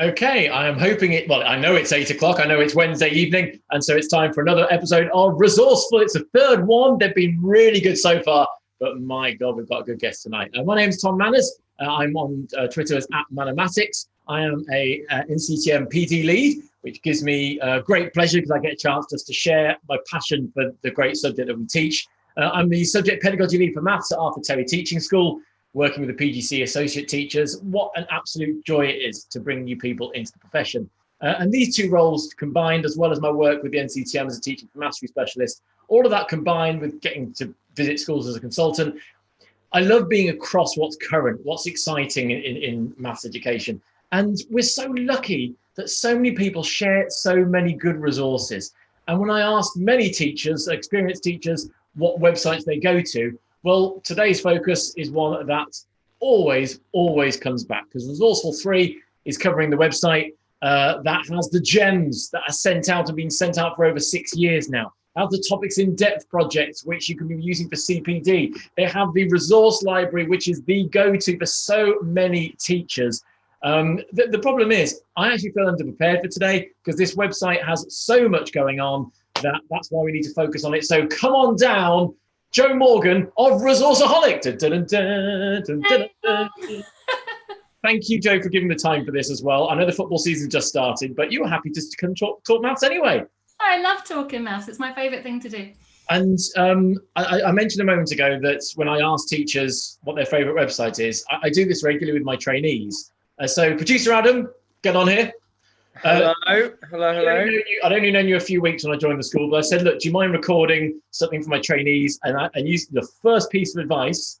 Okay, I am hoping it. Well, I know it's 8 o'clock. I know it's Wednesday evening, and so it's time for another episode of Resourceful. It's the third one. They've been really good so far, but my God, we've got a good guest tonight. My name's Tom Manners. I'm on Twitter as @Manomatics. I am a NCTM PD lead, which gives me great pleasure because I get a chance just to share my passion for the great subject that we teach. I'm the subject pedagogy lead for maths at Arthur Terry Teaching School, working with the PGC associate teachers. What an absolute joy it is to bring new people into the profession. And these two roles combined, as well as my work with the NCTM as a teaching for mastery specialist, all of that combined with getting to visit schools as a consultant, I love being across what's current, what's exciting in maths education. And we're so lucky that so many people share so many good resources. And when I asked many teachers, experienced teachers, what websites they go to, well, today's focus is one that always comes back, because Resourceful 3 is covering the website that has the gems that are sent out and been sent out for over 6 years now. Have the topics in-depth projects, which you can be using for CPD. They have the resource library, which is the go-to for so many teachers. The problem is, I actually feel underprepared for today because this website has so much going on that's why we need to focus on it. So come on down, Joe Morgan of Resourceaholic. Dun, dun, dun, dun. Thank you, Joe, for giving the time for this as well. I know the football season just started, but you were happy to come talk maths anyway. I love talking maths. It's my favourite thing to do. And I mentioned a moment ago that when I ask teachers what their favourite website is, I do this regularly with my trainees. So producer Adam, get on here. Hello. I'd only known you a few weeks when I joined the school, but I said, look, do you mind recording something for my trainees? And I used the first piece of advice.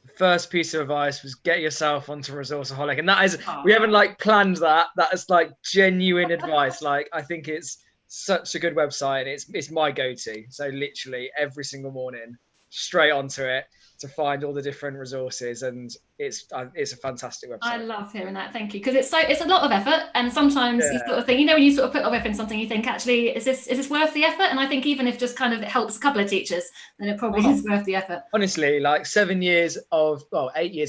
The first piece of advice was get yourself onto Resourceaholic. And that is, we haven't planned that. That is genuine advice. I think it's such a good website. It's my go-to. So literally every single morning, straight onto it to find all the different resources, and it's a fantastic website. I love hearing that. Thank you, because it's a lot of effort, and sometimes you sort of think, when you sort of put a lot of effort in something, you think, actually, is this worth the effort? And I think even if just kind of it helps a couple of teachers, then it probably is worth the effort. Honestly, 8 years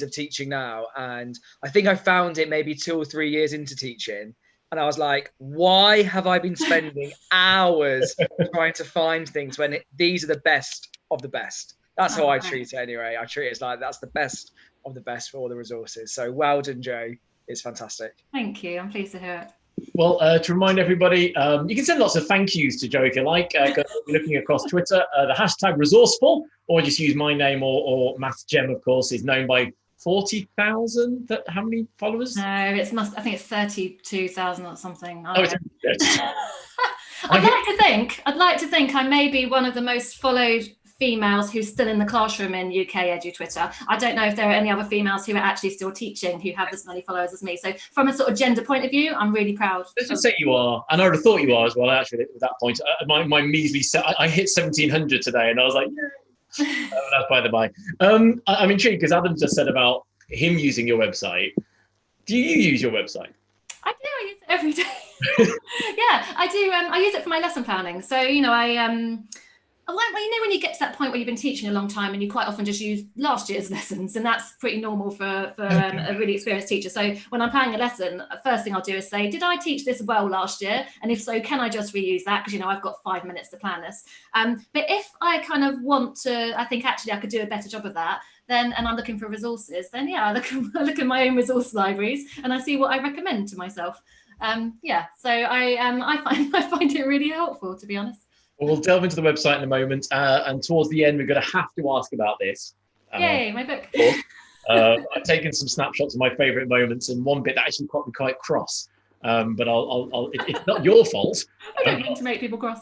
of teaching now, and I think I found it maybe 2 or 3 years into teaching. And I was like, why have I been spending hours trying to find things when these are the best of the best? That's how I treat it anyway. I treat it as that's the best of the best for all the resources. So well done, Joe. It's fantastic. Thank you. I'm pleased to hear it. Well, to remind everybody, you can send lots of thank yous to Joe if you like. We're looking across Twitter, the hashtag resourceful, or just use my name or Maths Gem, of course, is known by 40,000. How many followers? No, I think it's 32,000 or something. I'd like to think I may be one of the most followed females who's still in the classroom in UK Edu Twitter. I don't know if there are any other females who are actually still teaching who have as many followers as me. So from a sort of gender point of view, I'm really proud. Let's just say you are, and I would have thought you are as well, actually, at that point. My measly I hit 1,700 today, and I was like, yeah. That's by the by. I'm intrigued because Adam just said about him using your website. Do you use your website? I do. I use it every day. Yeah, I do. I use it for my lesson planning. So, when you get to that point where you've been teaching a long time and you quite often just use last year's lessons, and that's pretty normal for a really experienced teacher. So when I'm planning a lesson, the first thing I'll do is say, did I teach this well last year? And if so, can I just reuse that? Because, I've got 5 minutes to plan this. But if I kind of want to, I think actually I could do a better job of that, and I'm looking for resources, then I look at my own resource libraries and I see what I recommend to myself. So I find it really helpful, to be honest. Well, we'll delve into the website in a moment, and towards the end, we're going to have to ask about this. Yay, my book. I've taken some snapshots of my favourite moments, and one bit that actually got me quite cross. But it's not your fault. I don't mean to make people cross.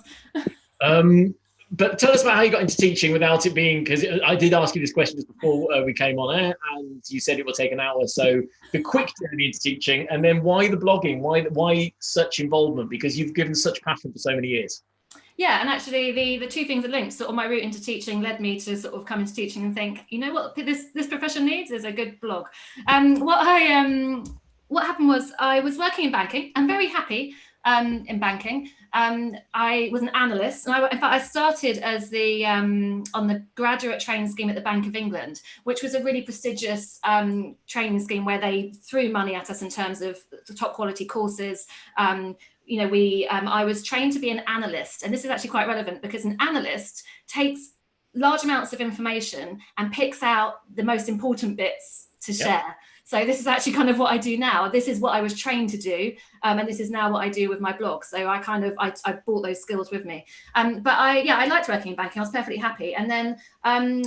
But tell us about how you got into teaching without it being, because I did ask you this question just before we came on air, and you said it will take an hour. So the quick journey into teaching, and then why the blogging? Why such involvement? Because you've given such passion for so many years. Yeah, and actually the two things that linked, sort of my route into teaching led me to sort of come into teaching and think, what this profession needs is a good blog. What happened was I was working in banking. I'm very happy. in banking. I was an analyst, and in fact, I started as the on the graduate training scheme at the Bank of England, which was a really prestigious training scheme where they threw money at us in terms of top quality courses. You know, I was trained to be an analyst, and this is actually quite relevant because an analyst takes large amounts of information and picks out the most important bits to share. So this is actually kind of what I do now. This is what I was trained to do, and this is now what I do with my blog. So I kind of I brought those skills with me. But I liked working in banking. I was perfectly happy. And then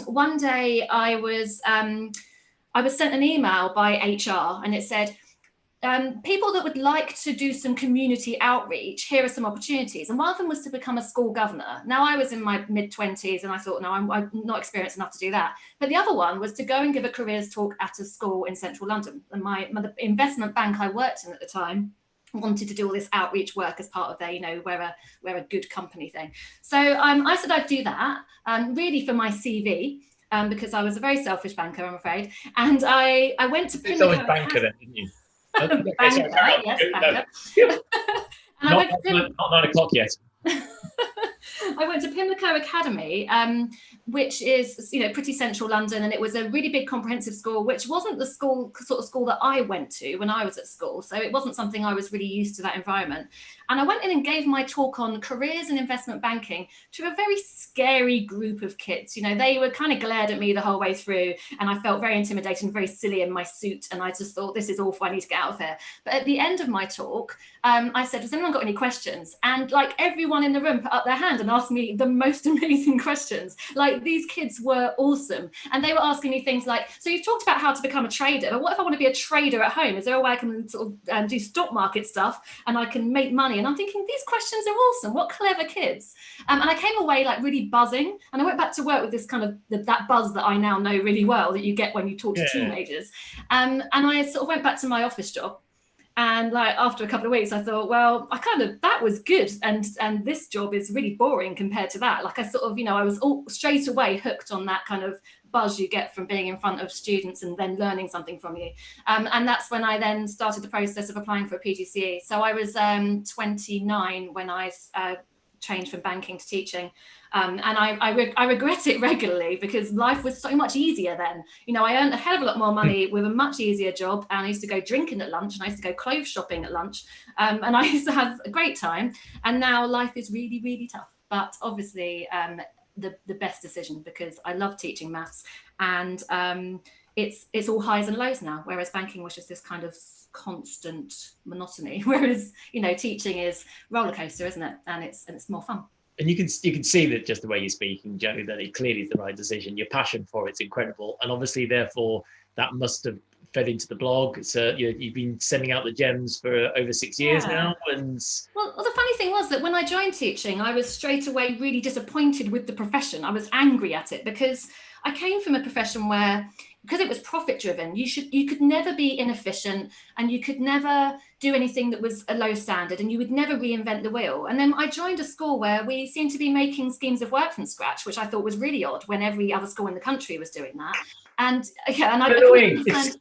one day I was sent an email by HR, and it said, people that would like to do some community outreach, here are some opportunities. And one of them was to become a school governor. Now, I was in my mid-20s and I thought, no, I'm not experienced enough to do that. But the other one was to go and give a careers talk at a school in central London. And the investment bank I worked in at the time wanted to do all this outreach work as part of their, you know, we're a good company thing. So I said I'd do that, really for my CV. Because I was a very selfish banker, I'm afraid. And I went to Pimlico. Banker then, didn't you? Banker, yes, banker. Not 9 o'clock yet. I went to Pimlico Academy, which is, you know, pretty central London, and it was a really big comprehensive school, which wasn't the sort of school that I went to when I was at school. So it wasn't something I was really used to, that environment. And I went in and gave my talk on careers and investment banking to a very scary group of kids. You know, they were kind of glared at me the whole way through, and I felt very intimidated and very silly in my suit. And I just thought, this is awful, I need to get out of here. But at the end of my talk, I said, has anyone got any questions? And like everyone in the room put up their hand and asked me the most amazing questions. Like, these kids were awesome. And they were asking me things like, so you've talked about how to become a trader, but what if I want to be a trader at home? Is there a way I can sort of do stock market stuff and I can make money? And I'm thinking, these questions are awesome. What clever kids. And I came away like really buzzing. And I went back to work with this kind of that buzz that I now know really well that you get when you talk to teenagers. And I sort of went back to my office job. And like after a couple of weeks, I thought, well, that was good. And this job is really boring compared to that. Like I sort of, you know, I was all straight away hooked on that kind of buzz you get from being in front of students and then learning something from you. And that's when I then started the process of applying for a PGCE. So I was 29 when I changed from banking to teaching. And I regret it regularly because life was so much easier then. You know, I earned a hell of a lot more money with a much easier job, and I used to go drinking at lunch, and I used to go clothes shopping at lunch, and I used to have a great time. And now life is really, really tough. But obviously, the best decision, because I love teaching maths, and it's all highs and lows now, whereas banking was just this kind of constant monotony, whereas, you know, teaching is roller coaster, isn't it? And it's more fun. And you can see that just the way you're speaking, Jo, that it clearly is the right decision. Your passion for it's incredible, and obviously, therefore, that must have fed into the blog. So you've been sending out the gems for over 6 years now. And well, the funny thing was that when I joined teaching, I was straight away really disappointed with the profession. I was angry at it because I came from a profession where, because it was profit driven, you could never be inefficient, and you could never do anything that was a low standard, and you would never reinvent the wheel. And then I joined a school where we seemed to be making schemes of work from scratch, which I thought was really odd when every other school in the country was doing that. And it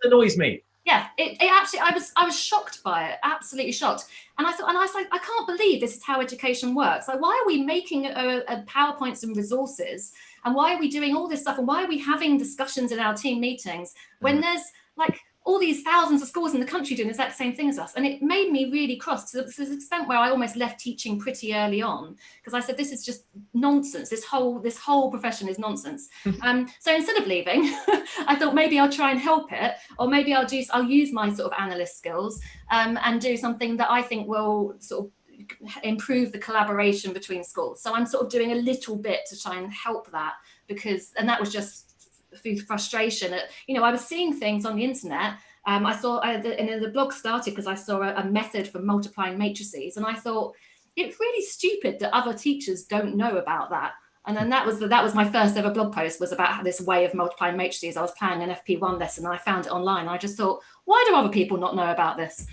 annoys me. Yeah, it actually, I was shocked by it, absolutely shocked. And I was like, I can't believe this is how education works. Like, why are we making a PowerPoints and resources? And why are we doing all this stuff? And why are we having discussions in our team meetings when there's like all these thousands of schools in the country doing the exact same thing as us? And it made me really cross to the extent where I almost left teaching pretty early on, because I said, this is just nonsense. This whole profession is nonsense. So instead of leaving, I thought maybe I'll try and help it, or maybe I'll use my sort of analyst skills and do something that I think will sort of improve the collaboration between schools. So I'm sort of doing a little bit to try and help that, and that was just through frustration at, you know, I was seeing things on the internet. I saw the blog started because I saw a method for multiplying matrices, and I thought, it's really stupid that other teachers don't know about that. And then that was my first ever blog post, was about this way of multiplying matrices. I was planning an FP1 lesson and I found it online. I just thought, why do other people not know about this?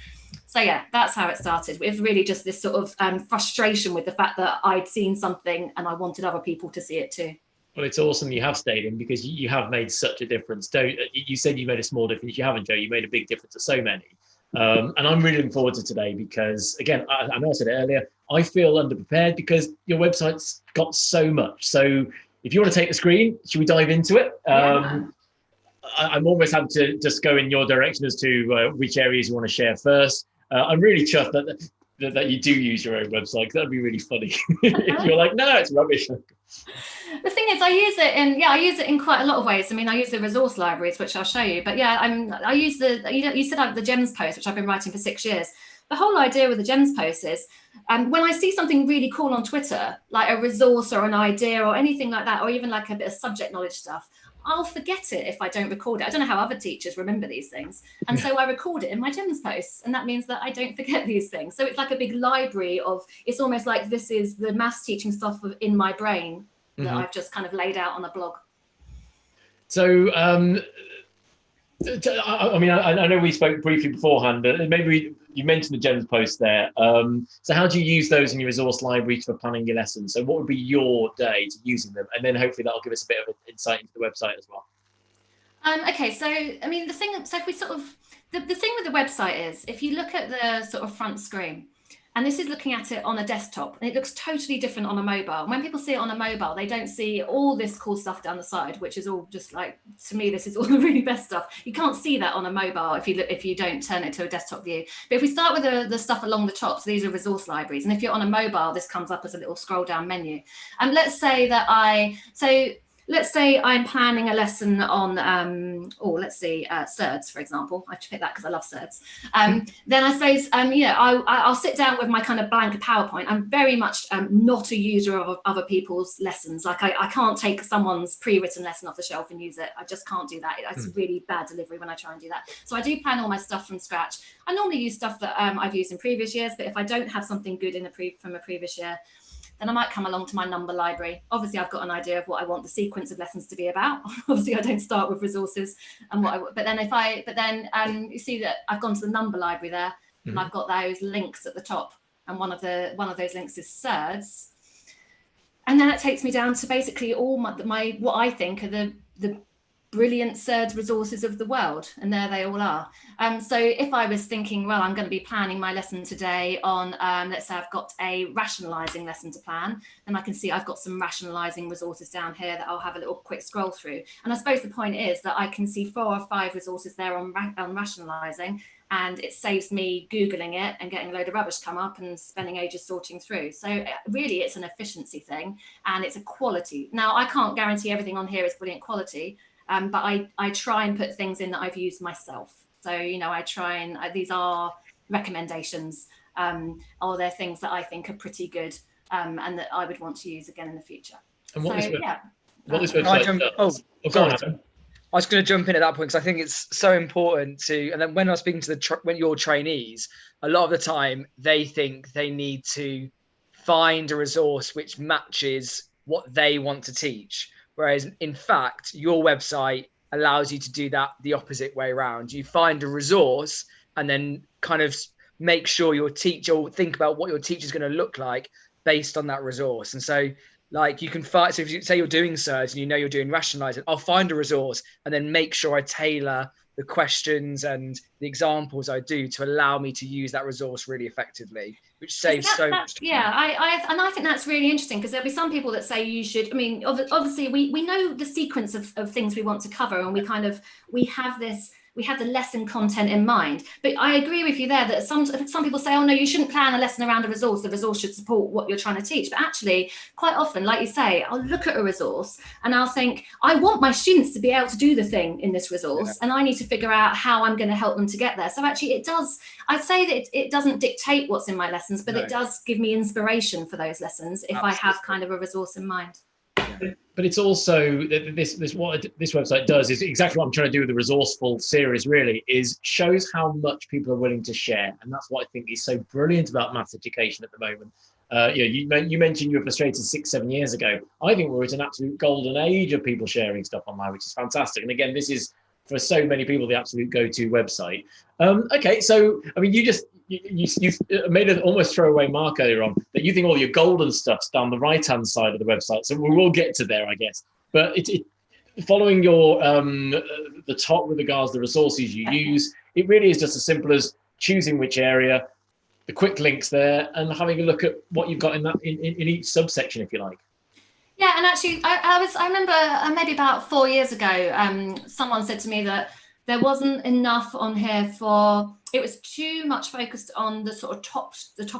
So yeah, that's how it started. It was really just this sort of frustration with the fact that I'd seen something and I wanted other people to see it too. Well, it's awesome you have stayed in, because you have made such a difference. You said you made a small difference. You haven't, Jo. You made a big difference to so many. And I'm really looking forward to today because, again, I know I said it earlier, I feel underprepared because your website's got so much. So if you want to take the screen, should we dive into it? I'm almost happy to just go in your direction as to which areas you want to share first. I'm really chuffed that you do use your own website, because that'd be really funny if you're like, no, it's rubbish. The thing is, I use it in quite a lot of ways. I mean, I use the resource libraries, which I'll show you. But yeah, I use you said the gems post, which I've been writing for 6 years. The whole idea with the gems post is, when I see something really cool on Twitter, like a resource or an idea or anything like that, or even like a bit of subject knowledge stuff, I'll forget it if I don't record it. I don't know how other teachers remember these things. And so I record it in my gems posts. And that means that I don't forget these things. So it's like a big library it's almost like this is the maths teaching stuff in my brain that I've just kind of laid out on a blog. So, I mean, I know we spoke briefly beforehand, but maybe you mentioned the gems post there. So how do you use those in your resource library for planning your lessons? So what would be your day to using them? And then hopefully that'll give us a bit of an insight into the website as well. Okay, so I mean, if we the thing with the website is, if you look at the sort of front screen, and this is looking at it on a desktop, and it looks totally different on a mobile. When people see it on a mobile, they don't see all this cool stuff down the side, which is all just like, to me, this is all the really best stuff. You can't see that on a mobile if you don't turn it to a desktop view. But if we start with the stuff along the top, so these are resource libraries. And if you're on a mobile, this comes up as a little scroll down menu. And let's say I'm planning a lesson on, surds, for example. I picked that because I love surds. Then I suppose, I'll sit down with my kind of blank PowerPoint. I'm very much not a user of other people's lessons. Like I can't take someone's pre-written lesson off the shelf and use it. I just can't do that. It's really bad delivery when I try and do that. So I do plan all my stuff from scratch. I normally use stuff that I've used in previous years, but if I don't have something good from a previous year, then I might come along to my number library. Obviously, I've got an idea of what I want the sequence of lessons to be about. Obviously, I don't start with resources and you see that I've gone to the number library there, and I've got those links at the top, and one of those links is surds, and then it takes me down to basically all my what I think are the brilliant surds resources of the world, and there they all are. So if I was thinking, well, I'm going to be planning my lesson today on, let's say I've got a rationalizing lesson to plan, then I can see I've got some rationalizing resources down here that I'll have a little quick scroll through. And I suppose the point is that I can see 4 or 5 resources there on rationalizing, and it saves me Googling it and getting a load of rubbish come up and spending ages sorting through. So really it's an efficiency thing, and it's a quality. Now, I can't guarantee everything on here is brilliant quality, but I try and put things in that I've used myself. So, I try and these are recommendations, or they're things that I think are pretty good, and that I would want to use again in the future. And what this website does. Go on, Adam. I was going to jump in at that point because I think it's so important to, and then when I was speaking to when your trainees, a lot of the time they think they need to find a resource which matches what they want to teach. Whereas in fact, your website allows you to do that the opposite way around. You find a resource and then kind of make sure your teacher, or think about what your teacher is going to look like based on that resource. And so like you can find, so if you say you're doing surds and you're doing rationalizing, I'll find a resource and then make sure I tailor the questions and the examples I do to allow me to use that resource really effectively, which saves so much time. Yeah, I think that's really interesting, because there'll be some people that say you should, I mean, obviously we know the sequence of things we want to cover, and we have the lesson content in mind. But I agree with you there that some people say, oh no, you shouldn't plan a lesson around a resource. The resource should support what you're trying to teach. But actually, quite often, like you say, I'll look at a resource and I'll think, I want my students to be able to do the thing in this resource, and I need to figure out how I'm going to help them to get there. So actually it does, I'd say that it doesn't dictate what's in my lessons, but it does give me inspiration for those lessons if I have kind of a resource in mind. But it's also what this website does is exactly what I'm trying to do with the ResourceFULL series, really, is shows how much people are willing to share. And that's what I think is so brilliant about maths education at the moment. You mentioned you were frustrated 6-7 years ago. I think we're at an absolute golden age of people sharing stuff online, which is fantastic. And again, this is, for so many people, the absolute go-to website. Okay, so I mean, you made an almost throwaway mark earlier on that you think all your golden stuff's down the right-hand side of the website. So we will get to there, I guess. But following your the top with regards to the resources you use, it really is just as simple as choosing which area, the quick links there, and having a look at what you've got in that in each subsection, if you like. Yeah, and actually, I remember maybe about 4 years ago, someone said to me that there wasn't enough on here for, it was too much focused on the sort of top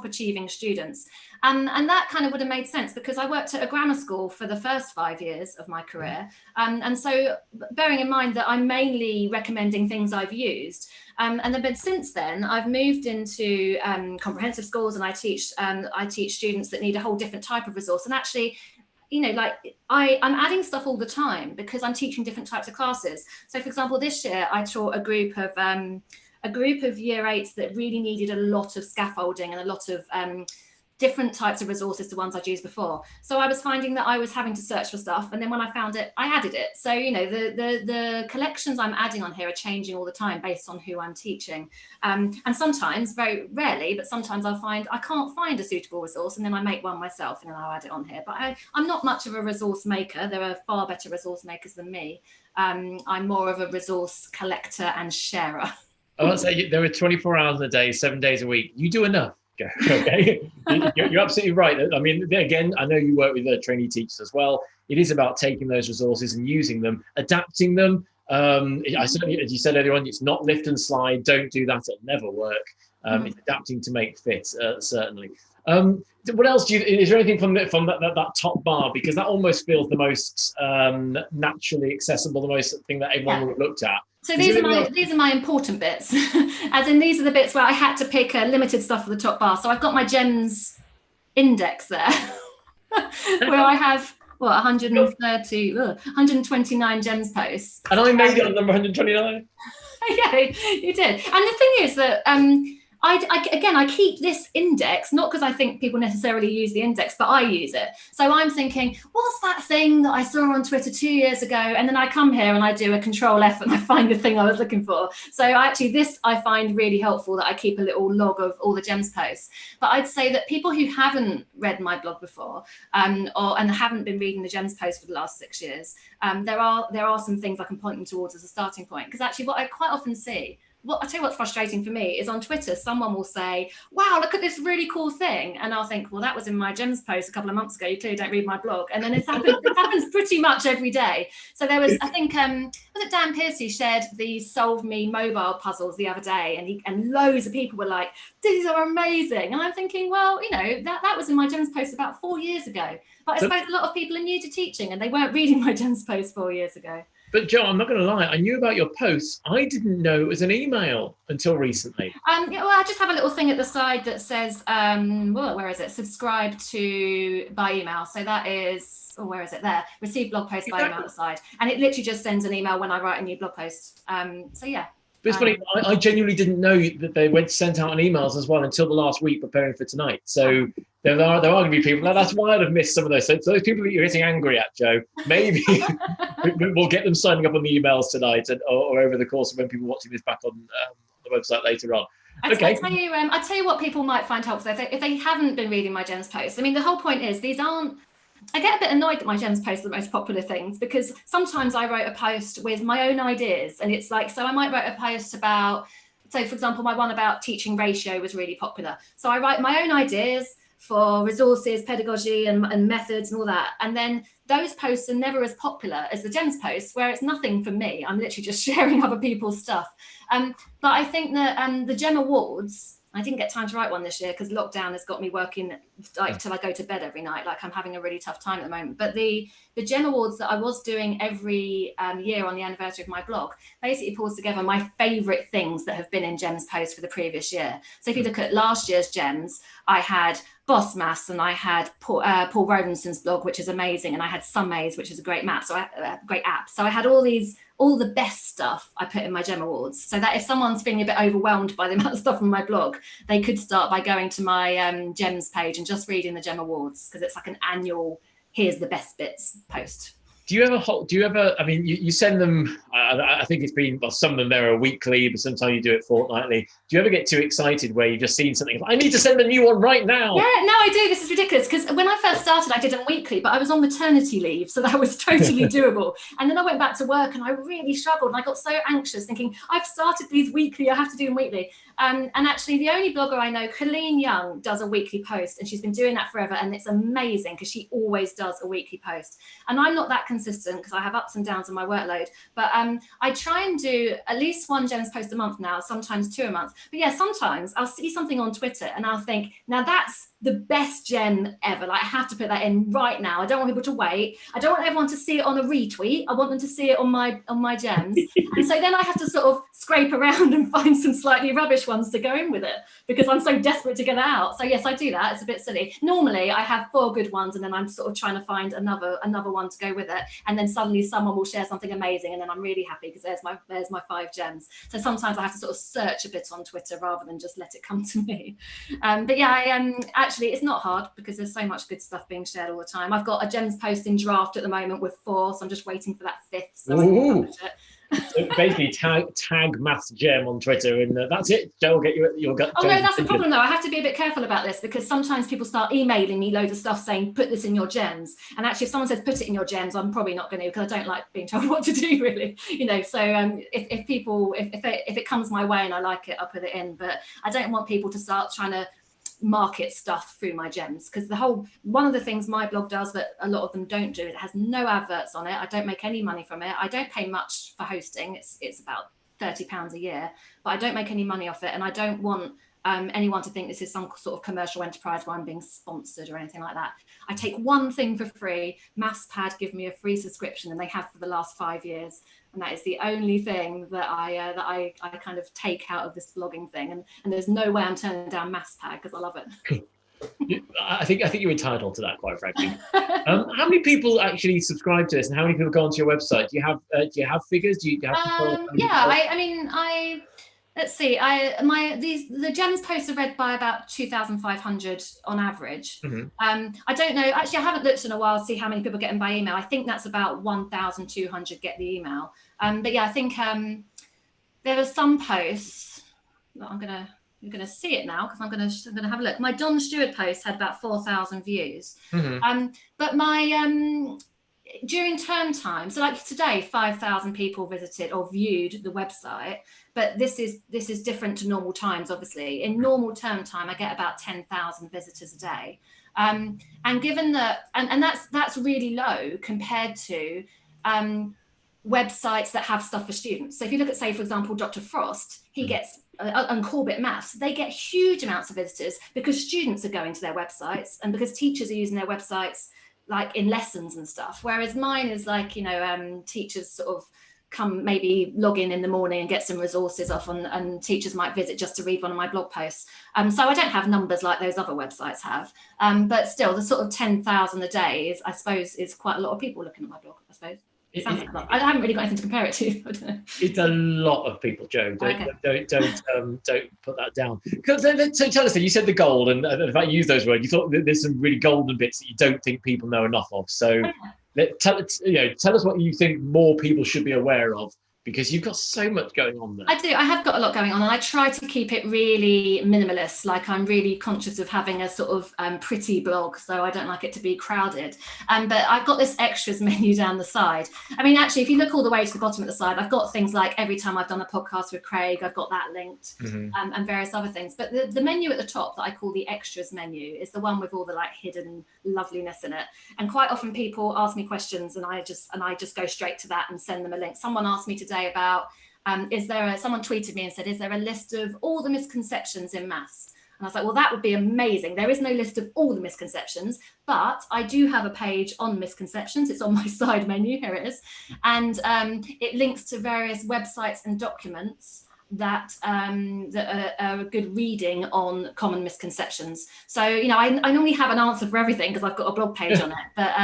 achieving students. And that kind of would have made sense, because I worked at a grammar school for the first 5 years of my career. And so bearing in mind that I'm mainly recommending things I've used, and then but since then I've moved into comprehensive schools, and I teach students that need a whole different type of resource. And actually, you know, like I'm adding stuff all the time because I'm teaching different types of classes. So for example, this year I taught a group of year 8s that really needed a lot of scaffolding and a lot of different types of resources to ones I'd used before. So I was finding that I was having to search for stuff, and then when I found it, I added it. So, you know, the collections I'm adding on here are changing all the time based on who I'm teaching. And sometimes, very rarely, but sometimes I'll find I can't find a suitable resource, and then I make one myself and then I'll add it on here. But I'm not much of a resource maker. There are far better resource makers than me. I'm more of a resource collector and sharer. I want to say there are 24 hours a day, 7 days a week. You do enough. Okay, you're absolutely right. I mean, again, I know you work with trainee teachers as well. It is about taking those resources and using them, adapting them. I certainly, as you said earlier on, it's not lift and slide. Don't do that; it'll never work. It's adapting to make fit, certainly. What else is there anything from that top bar? Because that almost feels the most naturally accessible, the most thing that everyone would have looked at. So these are my important bits, as in these are the bits where I had to pick limited stuff for the top bar. So I've got my gems index there, where I have 129 gems posts. And I made it on number 129. Yeah, you did. And the thing is that I keep this index, not because I think people necessarily use the index, but I use it. So I'm thinking, what's that thing that I saw on Twitter 2 years ago? And then I come here and I do a Control F and I find the thing I was looking for. So this I find really helpful, that I keep a little log of all the gems posts. But I'd say that people who haven't read my blog before and haven't been reading the gems post for the last 6 years, there are some things I can point them towards as a starting point. Because actually what I quite often see, I tell you what's frustrating for me is on Twitter, someone will say, wow, look at this really cool thing. And I'll think, well, that was in my gems post a couple of months ago. You clearly don't read my blog. And then it happens pretty much every day. So there was, I think, was it Dan Pierce who shared the Solve Me mobile puzzles the other day, and loads of people were like, these are amazing. And I'm thinking, well, you know, that was in my gems post about 4 years ago. But I suppose a lot of people are new to teaching and they weren't reading my gems post 4 years ago. But Joe, I'm not going to lie, I knew about your posts. I didn't know it was an email until recently. Yeah, well, I just have a little thing at the side that says, where is it? Subscribe by email. So that is, where is it there? Receive blog post by email at the side. And it literally just sends an email when I write a new blog post. So yeah. But it's funny, I genuinely didn't know that they sent out emails as well until the last week preparing for tonight. So there are going to be people. Now, that's why I'd have missed some of those. So those people that you're getting angry at, Joe, maybe we'll get them signing up on the emails tonight or over the course of when people are watching this back on the website later on. Okay. I'd tell you what people might find helpful if they haven't been reading my gems posts. I mean, the whole point is these aren't. I get a bit annoyed that my gems posts are the most popular things, because sometimes I wrote a post with my own ideas, and it's like, so I might write a post about, so for example, my one about teaching ratio was really popular. So I write my own ideas for resources, pedagogy and methods and all that. And then those posts are never as popular as the gems posts, where it's nothing for me. I'm literally just sharing other people's stuff. But I think that the Gem Awards, I didn't get time to write one this year because lockdown has got me working like till I go to bed every night. Like I'm having a really tough time at the moment. But the Gem Awards that I was doing every year on the anniversary of my blog basically pulls together my favourite things that have been in Gems posts for the previous year. So if you look at last year's Gems, I had Boss Maths and I had Paul Rodenson's blog, which is amazing, and I had Summaze, which is a great map, great app. So I had all the best stuff I put in my Gem Awards, so that if someone's feeling a bit overwhelmed by the amount of stuff on my blog, they could start by going to my Gems page and just reading the Gem Awards, because it's like an annual here's the best bits post. Do you ever, I mean, you send them, I think it's been, well, some of them there are weekly, but sometimes you do it fortnightly. Do you ever get too excited where you've just seen something, I need to send a new one right now? Yeah, no, I do. This is ridiculous, because when I first started, I did them weekly, but I was on maternity leave, so that was totally doable. And then I went back to work and I really struggled, and I got so anxious thinking, I've started these weekly, I have to do them weekly. And actually, the only blogger I know, Colleen Young, does a weekly post, and she's been doing that forever. And it's amazing because she always does a weekly post. And I'm not that consistent because I have ups and downs in my workload. But I try and do at least one Gems post a month now, sometimes 2 a month. But yeah, sometimes I'll see something on Twitter and I'll think, now that's the best gem ever. Like, I have to put that in right now. I don't want people to wait. I don't want everyone to see it on a retweet. I want them to see it on my gems. And so then I have to sort of scrape around and find some slightly rubbish ones to go in with it because I'm so desperate to get it out. So yes, I do that. It's a bit silly. Normally I have 4 good ones and then I'm sort of trying to find another one to go with it. And then suddenly someone will share something amazing and then I'm really happy because there's my 5 gems. So sometimes I have to sort of search a bit on Twitter rather than just let it come to me. But yeah, actually it's not hard because there's so much good stuff being shared all the time. I've got a gems post in draft at the moment with 4, so I'm just waiting for that 5th so I can publish it. So basically tag maths gem on Twitter and that's it. Joe will get your gut. Oh no, that's the problem though. I have to be a bit careful about this because sometimes people start emailing me loads of stuff saying put this in your gems, and actually if someone says put it in your gems, I'm probably not going to because I don't like being told what to do really, you know. So if it comes my way and I like it, I'll put it in, but I don't want people to start trying to market stuff through my gems because one of the things my blog does that a lot of them don't do, it has no adverts on it. I don't make any money from it. I don't pay much for hosting. It's about £30 a year, but I don't make any money off it, and I don't want anyone to think this is some sort of commercial enterprise where I'm being sponsored or anything like that. I take one thing for free. MathsPad give me a free subscription, and they have for the last 5 years. And that is the only thing that I kind of take out of this blogging thing. And there's no way I'm turning down MathsPad because I love it. I think you're entitled to that, quite frankly. How many people actually subscribe to this, and how many people go onto your website? Do you have figures? Do you have? Let's see. The gems posts are read by about 2,500 on average. Mm-hmm. I don't know. Actually, I haven't looked in a while to see how many people get them by email. I think that's about 1,200 get the email. But yeah, I think there are some posts that you're gonna see it now because I'm gonna have a look. My Don Stewart post had about 4,000 views. Mm-hmm. But my during term time, so like today, 5,000 people visited or viewed the website. But this is different to normal times, obviously. In normal term time, I get about 10,000 visitors a day. And given that, and that's really low compared to websites that have stuff for students. So if you look at, say, for example, Dr. Frost, he gets, and Corbett Maths, they get huge amounts of visitors because students are going to their websites and because teachers are using their websites like in lessons and stuff. Whereas mine is like, you know, teachers sort of come maybe log in the morning and get some resources off and teachers might visit just to read one of my blog posts. So I don't have numbers like those other websites have. But still, the sort of 10,000 a day I suppose is quite a lot of people looking at my blog, I suppose. I haven't really got anything to compare it to. I don't know. It's a lot of people, Joe. Don't put that down. So tell us, then, you said the gold, and if I use those words, you thought that there's some really golden bits that you don't think people know enough of. So tell us what you think more people should be aware of, because you've got so much going on there. I do. I have got a lot going on, and I try to keep it really minimalist. Like, I'm really conscious of having a sort of pretty blog, so I don't like it to be crowded. But I've got this extras menu down the side. I mean, actually, if you look all the way to the bottom at the side, I've got things like every time I've done a podcast with Craig, I've got that linked, and various other things. But the menu at the top that I call the extras menu is the one with all the like hidden loveliness in it. And quite often people ask me questions, and I just go straight to that and send them a link. Someone asked me today about someone tweeted me and said, is there a list of all the misconceptions in maths? And I was like, well, that would be amazing. There is no list of all the misconceptions, but I do have a page on misconceptions. It's on my side menu. Here it is. And it links to various websites and documents that are a good reading on common misconceptions. So, you know, I normally have an answer for everything because I've got a blog page on it. But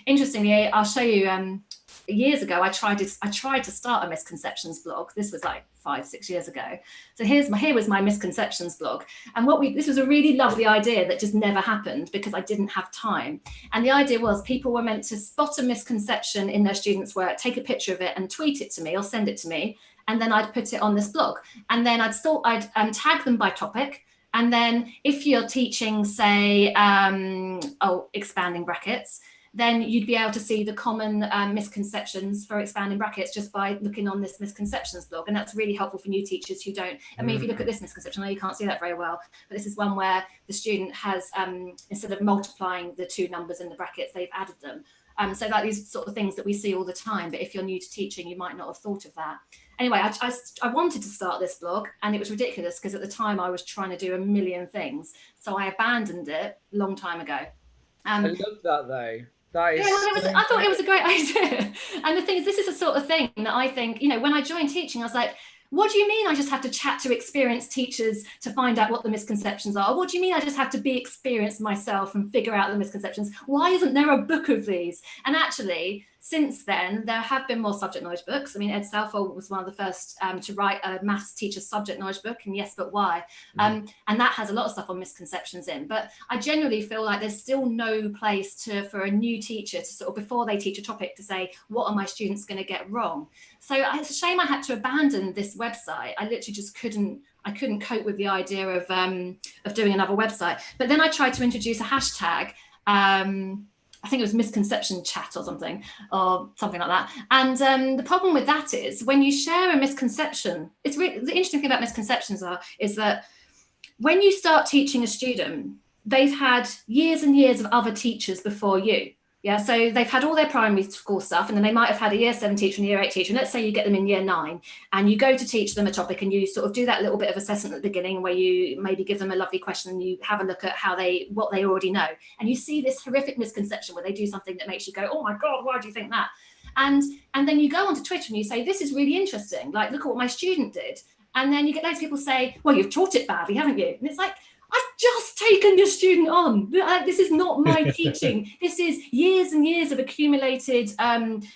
interestingly, I'll show you, years ago, I tried to start a misconceptions blog. This was like 5-6 years ago. So here was my misconceptions blog. And this was a really lovely idea that just never happened because I didn't have time. And the idea was people were meant to spot a misconception in their students' work, take a picture of it and tweet it to me or send it to me. And then I'd put it on this blog. And then I'd tag them by topic. And then if you're teaching, say, expanding brackets, then you'd be able to see the common misconceptions for expanding brackets just by looking on this misconceptions blog. And that's really helpful for new teachers who don't, I mean, if you look at this misconception, I know you can't see that very well, but this is one where the student has, instead of multiplying the two numbers in the brackets, they've added them. So like these sort of things that we see all the time, but if you're new to teaching, you might not have thought of that. Anyway, I wanted to start this blog, and it was ridiculous because at the time I was trying to do a million things. So I abandoned it a long time ago. I love that though. That is, yeah, I thought it was a great idea. And the thing is, this is the sort of thing that I think, you know, when I joined teaching, I was like, what do you mean I just have to chat to experienced teachers to find out what the misconceptions are? What do you mean I just have to be experienced myself and figure out the misconceptions? Why isn't there a book of these? And actually, since then, there have been more subject knowledge books. I mean, Ed Southall was one of the first to write a maths teacher's subject knowledge book, and Yes, But Why? And that has a lot of stuff on misconceptions in. But I generally feel like there's still no place for a new teacher to sort of, before they teach a topic, to say, what are my students going to get wrong? So it's a shame I had to abandon this website. I literally just couldn't cope with the idea of doing another website. But then I tried to introduce a hashtag. I think it was misconception chat or something like that. And the problem with that is when you share a misconception, the interesting thing about misconceptions is that when you start teaching a student, they've had years and years of other teachers before you. Yeah, so they've had all their primary school stuff, and then they might have had a year 7 teacher and a year 8 teacher. And let's say you get them in year 9 and you go to teach them a topic, and you sort of do that little bit of assessment at the beginning where you maybe give them a lovely question and you have a look at what they already know. And you see this horrific misconception where they do something that makes you go, oh my God, why do you think that? And then you go onto Twitter and you say, this is really interesting. Like, look at what my student did. And then you get loads of people say, well, you've taught it badly, haven't you? And it's like, I've just taken your student on. This is not my teaching. This is years and years of accumulated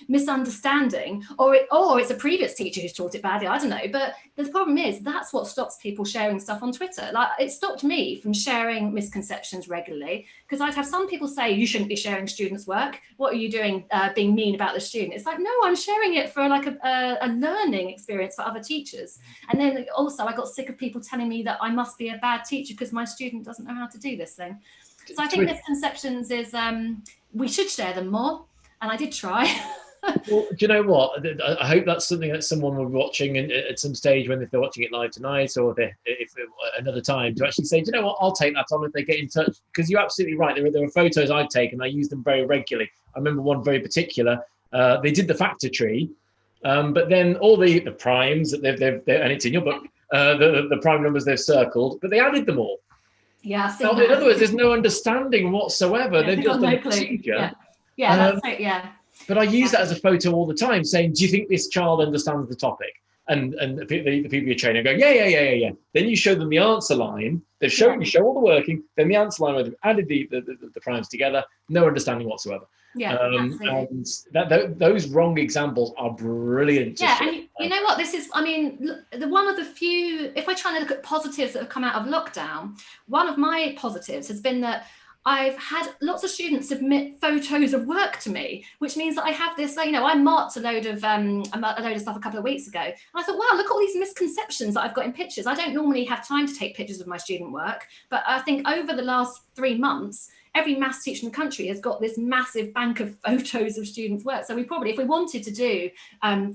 misunderstanding, or it's a previous teacher who's taught it badly. I don't know. But the problem is that's what stops people sharing stuff on Twitter. Like, it stopped me from sharing misconceptions regularly, because I'd have some people say, you shouldn't be sharing students' work. What are you doing being mean about the student? It's like, no, I'm sharing it for like a learning experience for other teachers. And then also I got sick of people telling me that I must be a bad teacher because my student doesn't know how to do this thing. So I think misconceptions is we should share them more, and I did try. Well, do you know what? I hope that's something that someone will be watching at some stage, when if they're watching it live tonight, or if another time, to actually say, do you know what? I'll take that on if they get in touch, because you're absolutely right. There are photos I've taken. I use them very regularly. I remember one very particular. They did the factor tree, but then all the primes that they've and it's in your book. The prime numbers they've circled, but they added them all. Yeah. So in other words, there's no understanding whatsoever. They've just done a procedure. Yeah. But I use that as a photo all the time, saying, do you think this child understands the topic? And the people you're training go, yeah. Then you show them the answer line. You show all the working, then the answer line where they've added the primes together, no understanding whatsoever. Yeah, and those wrong examples are brilliant. Yeah, and you know what? This is, I mean, one of the few, if I try to look at positives that have come out of lockdown, one of my positives has been that I've had lots of students submit photos of work to me, which means that I have this, you know, I marked a load of stuff a couple of weeks ago. And I thought, wow, look at all these misconceptions that I've got in pictures. I don't normally have time to take pictures of my student work, but I think over the last 3 months, every maths teacher in the country has got this massive bank of photos of students' work. So we probably, if we wanted to do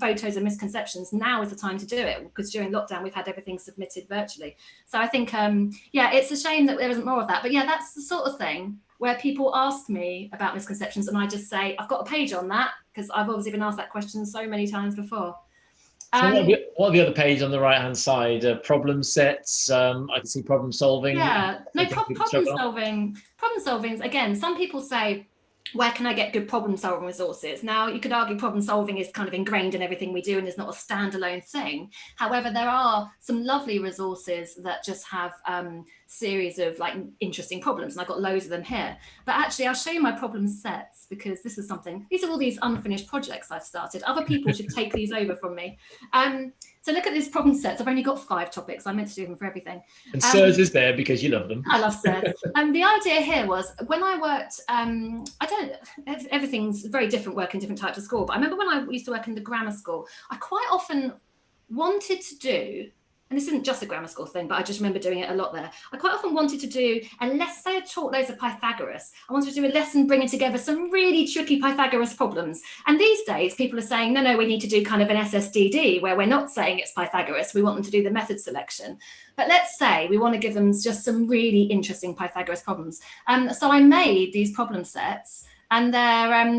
photos of misconceptions, now is the time to do it, because during lockdown, we've had everything submitted virtually. So I think, it's a shame that there isn't more of that. But yeah, that's the sort of thing where people ask me about misconceptions and I just say, I've got a page on that, because I've obviously been asked that question so many times before. So what are the other page on the right-hand side? Problem sets. I can see problem solving. Yeah, no, problem solving. Again, some people say, where can I get good problem solving resources? Now, you could argue problem solving is kind of ingrained in everything we do and is not a standalone thing. However, there are some lovely resources that just have series of like interesting problems, and I've got loads of them here. But actually, I'll show you my problem sets, because this is something, these are all these unfinished projects I've started. Other people should take these over from me. So look at these problem sets. I've only got 5 topics. I meant to do them for everything. And SIRS is there because you love them. I love SIRS. The idea here was, when I worked, everything's very different working different types of school. But I remember when I used to work in the grammar school, I quite often wanted to do and this isn't just a grammar school thing, but I just remember doing it a lot there. I quite often wanted to do, unless say I taught loads of Pythagoras, I wanted to do a lesson bringing together some really tricky Pythagoras problems. And these days people are saying, no, we need to do kind of an SSDD where we're not saying it's Pythagoras, we want them to do the method selection. But let's say we want to give them just some really interesting Pythagoras problems. So I made these problem sets, and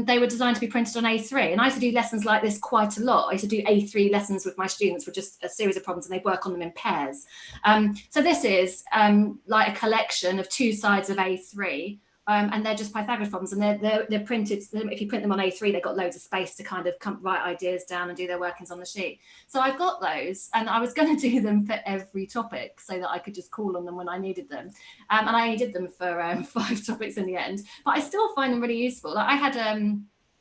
they were designed to be printed on A3. And I used to do lessons like this quite a lot. I used to do A3 lessons with my students with just a series of problems, and they'd work on them in pairs. So this is like a collection of 2 sides of A3. And they're just Pythagoras problems, and they're printed. If you print them on A3, they've got loads of space to kind of write ideas down and do their workings on the sheet. So I've got those, and I was going to do them for every topic so that I could just call on them when I needed them. And I only did them for 5 topics in the end, but I still find them really useful. Like I had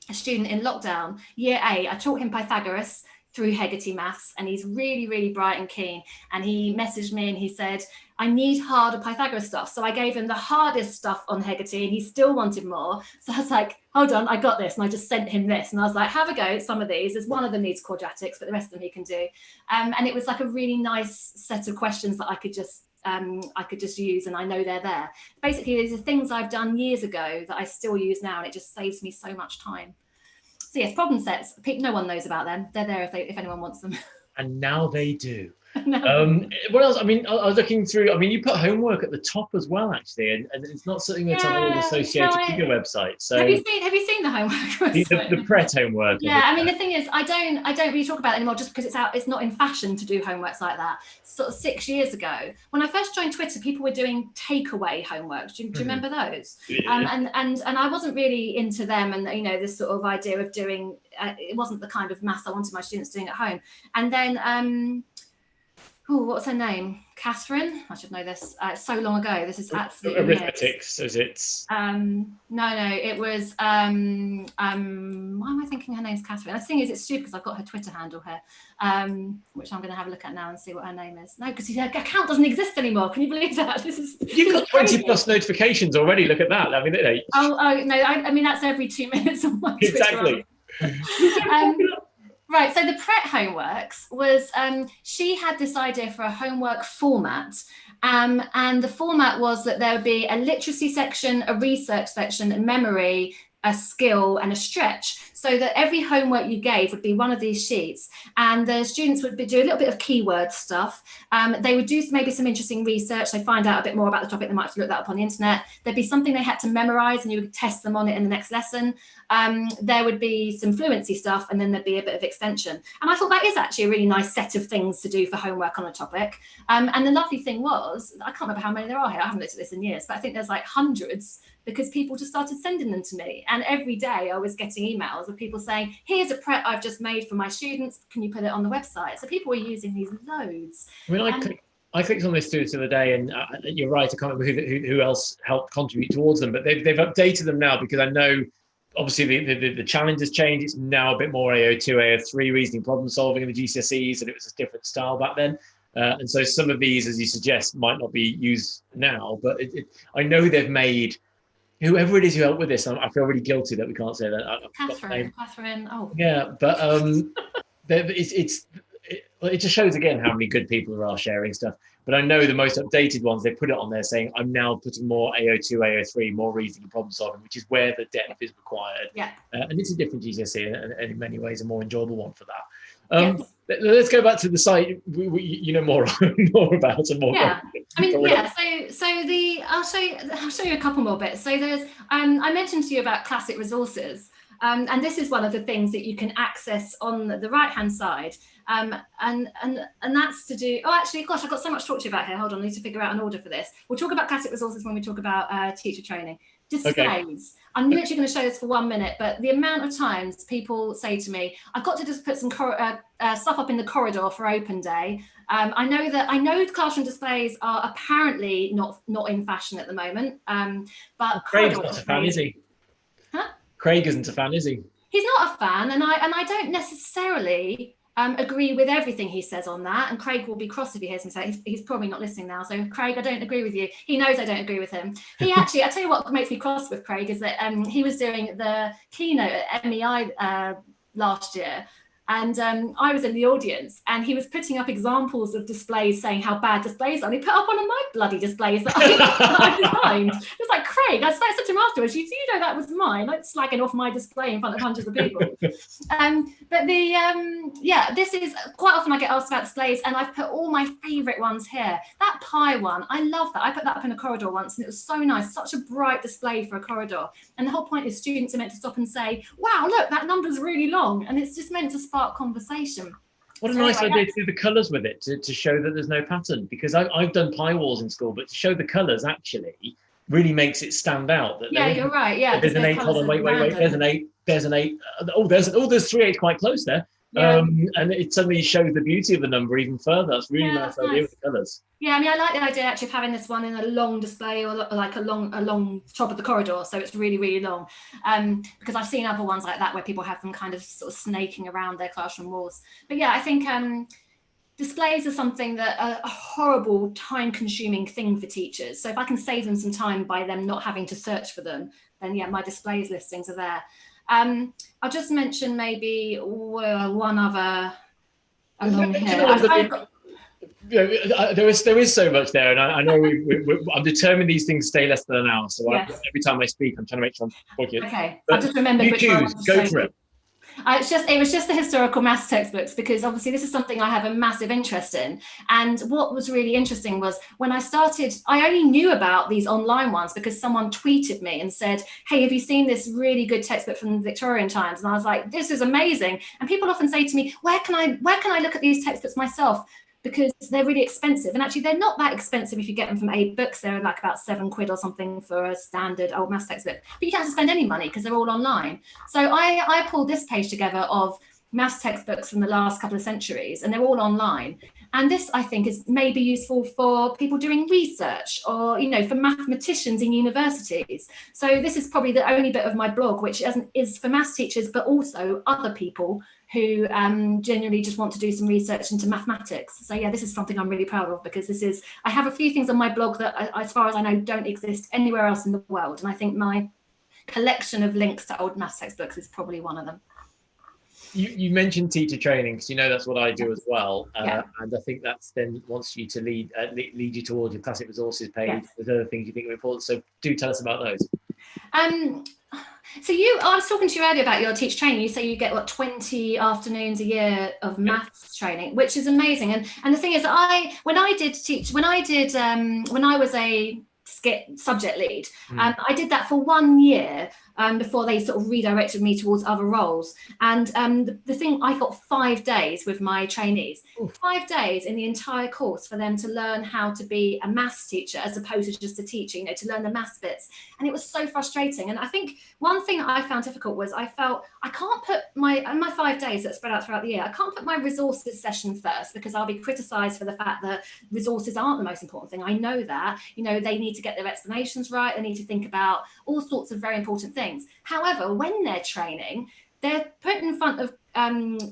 a student in lockdown, year 8. I taught him Pythagoras through Hegarty Maths, and he's really, really bright and keen. And he messaged me and he said, I need harder Pythagoras stuff. So I gave him the hardest stuff on Hegarty, and he still wanted more. So I was like, hold on, I got this. And I just sent him this. And I was like, have a go at some of these. There's one of them needs quadratics, but the rest of them he can do. And it was like a really nice set of questions that I could just use, and I know they're there. Basically, these are things I've done years ago that I still use now, and it just saves me so much time. So yes, problem sets, no one knows about them. They're there if anyone wants them. And now they do. No. What else? I mean, I was looking through. I mean, you put homework at the top as well, actually, and it's not something that's on all associated with your website. So have you seen the homework? the Pret homework? Yeah, I mean, the thing is, I don't really talk about it anymore, just because it's not in fashion to do homeworks like that. Sort of 6 years ago, when I first joined Twitter, people were doing takeaway homeworks. Do you remember those? Yeah. And I wasn't really into them, and this sort of idea of doing it wasn't the kind of maths I wanted my students doing at home. And then what's her name? Catherine? I should know this. It's so long ago. This is absolutely arithmetics, as it's. No, it was. Why am I thinking her name's Catherine? The thing is, it's stupid because I've got her Twitter handle here, which I'm going to have a look at now and see what her name is. No, because her account doesn't exist anymore. Can you believe that? You've got 20 plus notifications already. Look at that. I mean, Oh no! I mean, that's every 2 minutes on my Twitter. Exactly. Right, so the Pret homeworks was, she had this idea for a homework format, and the format was that there would be a literacy section, a research section, a memory, a skill, and a stretch, so that every homework you gave would be one of these sheets, and the students would do a little bit of keyword stuff. They would do maybe some interesting research. They find out a bit more about the topic. They might have to look that up on the internet. There'd be something they had to memorize, and you would test them on it in the next lesson. There would be some fluency stuff, and then there'd be a bit of extension. And I thought that is actually a really nice set of things to do for homework on a topic. And the lovely thing was, I can't remember how many there are here. I haven't looked at this in years, but I think there's like hundreds, because people just started sending them to me. And every day I was getting emails of people saying, here's a Pret I've just made for my students. Can you put it on the website? So people were using these loads. I mean, I clicked on this the other day, and you're right, I can't remember who else helped contribute towards them, but they've updated them now, because I know obviously the challenge has changed. It's now a bit more AO2, AO3 reasoning problem solving in the GCSEs, and it was a different style back then. And so some of these, as you suggest, might not be used now, but I know they've made, whoever it is who helped with this, I feel really guilty that we can't say that. Catherine. Oh. Yeah, but it just shows again how many good people there are sharing stuff. But I know the most updated ones, they put it on there saying, I'm now putting more AO2, AO3, more reasoning and problem solving, which is where the depth is required. Yeah. And it's a different GCSE, and in many ways a more enjoyable one for that. Let's go back to the site. You know more about it. Yeah, I mean, yeah. So I'll show you a couple more bits. So there's I mentioned to you about classic resources, and this is one of the things that you can access on the right hand side, and that's to do. Oh, actually, gosh, I've got so much to talk to you about here. Hold on, I need to figure out an order for this. We'll talk about classic resources when we talk about teacher training. Displays. Okay. I'm literally going to show this for 1 minute, but the amount of times people say to me, I've got to just put some stuff up in the corridor for open day. I know classroom displays are apparently not in fashion at the moment. But Craig's not a fan, is he? Huh? Craig isn't a fan, is he? He's not a fan, and I don't necessarily agree with everything he says on that, and Craig will be cross if he hears me say. He's probably not listening now, so Craig, I don't agree with you. He knows I don't agree with him. He actually, I tell you what makes me cross with Craig is that he was doing the keynote at MEI last year, And I was in the audience, and he was putting up examples of displays saying how bad displays are. And he put up one of my bloody displays that I designed. It was like, Craig, I spoke to him afterwards. You know that was mine. Like slagging off my display in front of hundreds of people. But this is quite often I get asked about displays, and I've put all my favourite ones here. That pie one, I love that. I put that up in a corridor once, and it was so nice. Such a bright display for a corridor. And the whole point is students are meant to stop and say, wow, look, that number's really long. And it's just meant to spark conversation. What a nice idea to do the colours with it, to show that there's no pattern. Because I've done pie walls in school, but to show the colours actually really makes it stand out. That you're right. Yeah, there's an 8. Hold on, wait. There's an 8. There's an 8. There's 3 8s quite close there. Yeah. And it suddenly shows the beauty of the number even further. That's really nice idea with the colours. Yeah, I mean, I like the idea actually of having this one in a long display, or like a long top of the corridor, so it's really, really long. Because I've seen other ones like that where people have them kind of sort of snaking around their classroom walls. But yeah, I think displays are something that are a horrible, time-consuming thing for teachers. So if I can save them some time by them not having to search for them, then yeah, my displays listings are there. I'll just mention maybe one other along here. There is so much there, and I know I'm determined these things stay less than an hour. So every time I speak, I'm trying to make sure I'm focused. Okay, I'll just remember. You choose. Go for it. It was just the historical maths textbooks, because obviously this is something I have a massive interest in. And what was really interesting was when I started, I only knew about these online ones because someone tweeted me and said, hey, have you seen this really good textbook from the Victorian times? And I was like, this is amazing. And people often say to me, where can I look at these textbooks myself? Because they're really expensive. And actually they're not that expensive if you get them from 8 books. They're like about £7 or something for a standard old maths textbook. But you don't have to spend any money because they're all online. So I pulled this page together of maths textbooks from the last couple of centuries, and they're all online. And this, I think, is maybe useful for people doing research, or, for mathematicians in universities. So this is probably the only bit of my blog which is for maths teachers, but also other people who genuinely just want to do some research into mathematics. So yeah, this is something I'm really proud of, because I have a few things on my blog that, as far as I know, don't exist anywhere else in the world. And I think my collection of links to old maths textbooks is probably one of them. You mentioned teacher training, because that's what I do as well, and I think that's then wants you to lead you towards your classic resources page. Yes. There's other things you think are important, so do tell us about those. So I was talking to you earlier about your teacher training. You say you get 20 afternoons a year of maths training, which is amazing. And the thing is, when I was a subject lead, I did that for 1 year before they sort of redirected me towards other roles. And the thing, I got 5 days with my trainees. Ooh. 5 days in the entire course for them to learn how to be a maths teacher as opposed to just a teacher, to learn the maths bits. And it was so frustrating. And I think one thing that I found difficult was I felt I can't put my 5 days that spread out throughout the year, I can't put my resources session first, because I'll be criticised for the fact that resources aren't the most important thing. I know that, they need to get their explanations right. They need to think about all sorts of very important things. However, when they're training, they're put in front of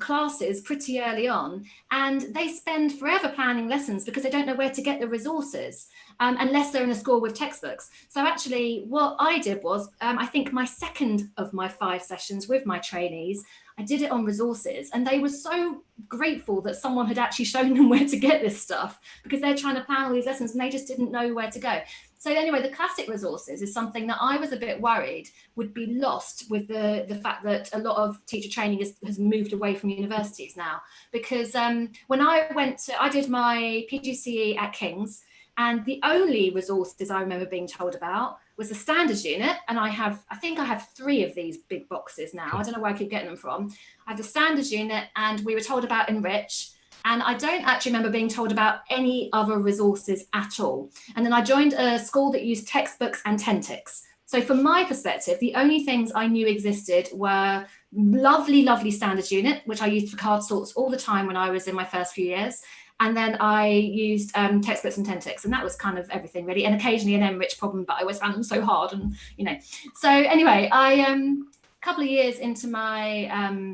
classes pretty early on, and they spend forever planning lessons because they don't know where to get the resources, unless they're in a school with textbooks. So actually what I did was, I think my second of my 5 sessions with my trainees, I did it on resources, and they were so grateful that someone had actually shown them where to get this stuff, because they're trying to plan all these lessons and they just didn't know where to go. So anyway, the classic resources is something that I was a bit worried would be lost with the fact that a lot of teacher training has moved away from universities now. Because when I did my PGCE at King's, and the only resources I remember being told about was the standards unit. And I think I have 3 of these big boxes now. I don't know where I keep getting them from. I had the standards unit, and we were told about Enrich. And I don't actually remember being told about any other resources at all. And then I joined a school that used textbooks and Tentix. So from my perspective, the only things I knew existed were lovely, lovely standards unit, which I used for card sorts all the time when I was in my first few years. And then I used textbooks and Tentix, and that was kind of everything really. And occasionally an Enrich problem, but I always found them so hard, and So anyway, I a couple of years into my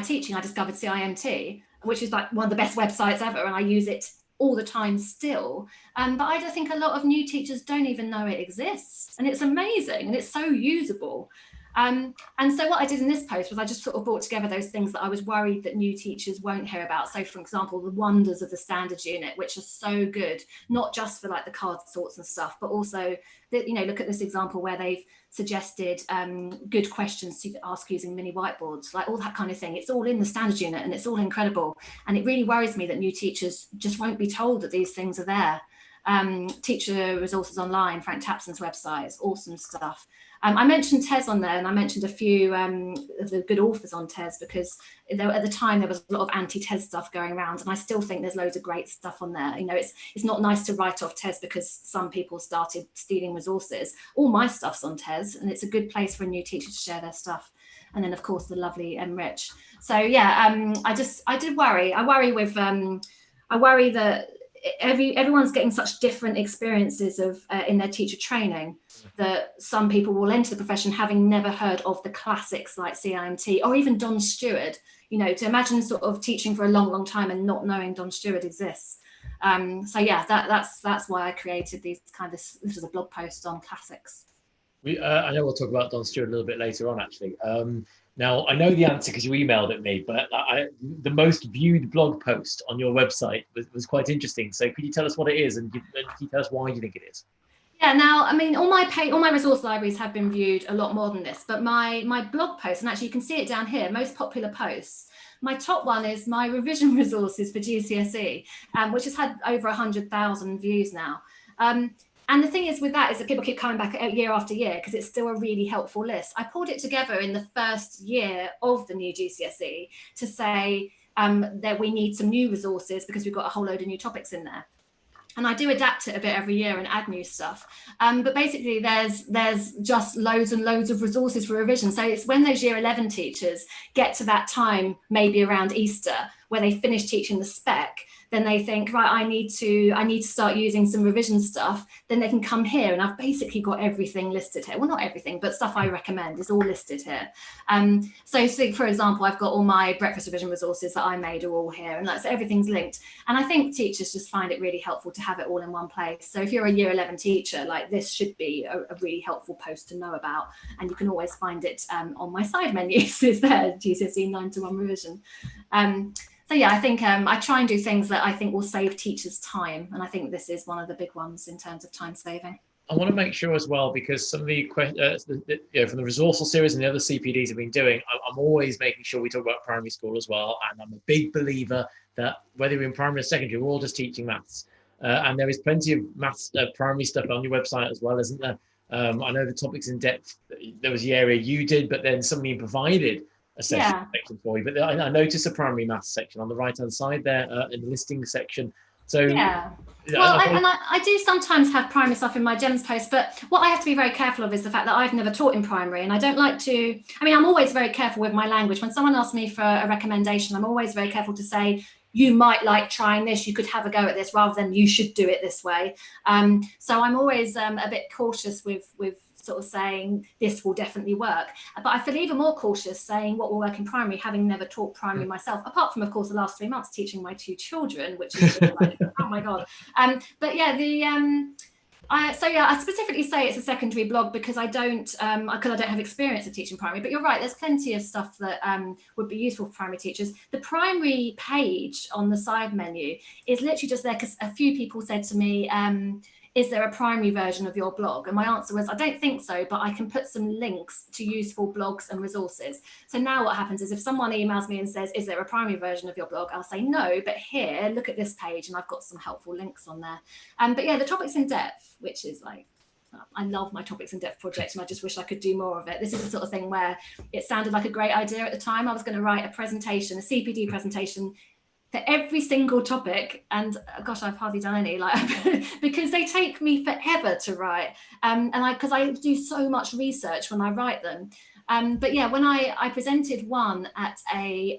teaching, I discovered CIMT, which is like one of the best websites ever, and I use it all the time still. But I think a lot of new teachers don't even know it exists, and it's amazing, and it's so usable. And so what I did in this post was I just sort of brought together those things that I was worried that new teachers won't hear about. So for example, the wonders of the standards unit, which are so good, not just for like the card sorts and stuff, but also that, you know, look at this example where they've suggested good questions to ask using mini whiteboards, like all that kind of thing. It's all in the standards unit and it's all incredible. And it really worries me that new teachers just won't be told that these things are there. Teacher Resources Online, Frank Tapson's website, it's awesome stuff. I mentioned TES on there, and I mentioned a few of the good authors on TES because at the time there was a lot of anti-TES stuff going around, and I still think there's loads of great stuff on there. You know, it's not nice to write off TES because some people started stealing resources. All my stuff's on TES, and it's a good place for a new teacher to share their stuff. And then of course the lovely Rich. So yeah, I did worry. I worry that everyone's getting such different experiences of in their teacher training that some people will enter the profession having never heard of the classics like CIMT or even Don Stewart. You know, to imagine sort of teaching for a long time and not knowing Don Stewart exists. So yeah, that's why I created this is a blog post on classics. I know we'll talk about Don Stewart a little bit later on, actually. Now, I know the answer because you emailed it me, but the most viewed blog post on your website was quite interesting. So could you tell us what it is and can you tell us why you think it is? Yeah, now, I mean, all my resource libraries have been viewed a lot more than this, but my blog post, and actually you can see it down here, most popular posts, my top one is my revision resources for GCSE, which has had over 100,000 views now. And the thing is with that is that people keep coming back year after year because it's still a really helpful list. I pulled it together in the first year of the new GCSE to say that we need some new resources because we've got a whole load of new topics in there. And I do adapt it a bit every year and add new stuff. But basically there's just loads and loads of resources for revision. So it's when those year 11 teachers get to that time, maybe around Easter, where they finish teaching the spec, then they think, right, I need to start using some revision stuff. Then they can come here, and I've basically got everything listed here. Well, not everything, but stuff I recommend is all listed here. So for example, I've got all my breakfast revision resources that I made are all here, and so everything's linked. And I think teachers just find it really helpful to have it all in one place. So if you're a year 11 teacher, like this should be a really helpful post to know about, and you can always find it on my side menus. Is there GCSE 9 to 1 revision? So yeah, I think I try and do things that I think will save teachers time. And I think this is one of the big ones in terms of time saving. I want to make sure as well, because some of the questions from the Resourceful series and the other CPDs have been doing, I'm always making sure we talk about primary school as well. And I'm a big believer that whether you're in primary or secondary, we're all just teaching maths. And there is plenty of maths primary stuff on your website as well, isn't there? I know the topics in depth, there was the area you did, but then somebody provided a section for you. But I noticed a primary maths section on the right hand side there in the listing section. So yeah, well, I do sometimes have primary stuff in my GEMS post, but what I have to be very careful of is the fact that I've never taught in primary, and I don't like to, I mean, I'm always very careful with my language. When someone asks me for a recommendation, I'm always very careful to say, you might like trying this, you could have a go at this, rather than you should do it this way. So I'm always a bit cautious with sort of saying this will definitely work, but I feel even more cautious saying what will work in primary, having never taught primary myself, apart from of course the last 3 months teaching my 2 children, which is like, oh my god. But yeah, I specifically say it's a secondary blog because I don't have experience of teaching primary, but you're right, there's plenty of stuff that would be useful for primary teachers. The primary page on the side menu is literally just there because a few people said to me, is there a primary version of your blog? And my answer was, I don't think so, but I can put some links to useful blogs and resources. So now what happens is if someone emails me and says, is there a primary version of your blog? I'll say, no, but here, look at this page, and I've got some helpful links on there. But yeah, the topics in depth, which is like, I love my topics in depth project, and I just wish I could do more of it. This is the sort of thing where it sounded like a great idea at the time. I was going to write a presentation, a CPD presentation for every single topic, and gosh, I've hardly done any, like because they take me forever to write, and because I do so much research when I write them. But yeah, when I presented one at a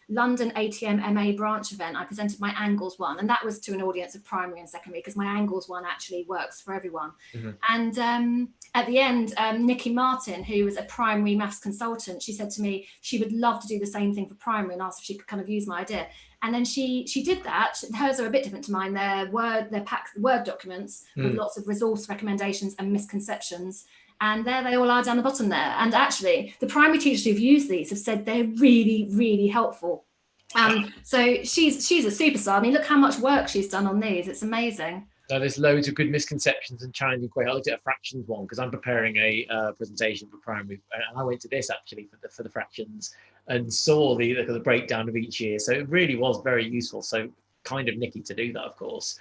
London ATM MA branch event, I presented my Angles one, and that was to an audience of primary and secondary because my Angles one actually works for everyone. Mm-hmm. And at the end, Nikki Martin, who was a primary maths consultant, she said to me she would love to do the same thing for primary and asked if she could kind of use my idea. And then she did that. Hers are a bit different to mine. They're Word documents with lots of resource recommendations and misconceptions. And there they all are down the bottom there. And actually, the primary teachers who've used these have said they're really, really helpful. So she's a superstar. I mean, look how much work she's done on these. It's amazing. So there's loads of good misconceptions and challenging questions. I looked at a fractions one because I'm preparing a presentation for primary, and I went to this actually for the fractions and saw the breakdown of each year. So it really was very useful. So kind of nicky to do that, of course.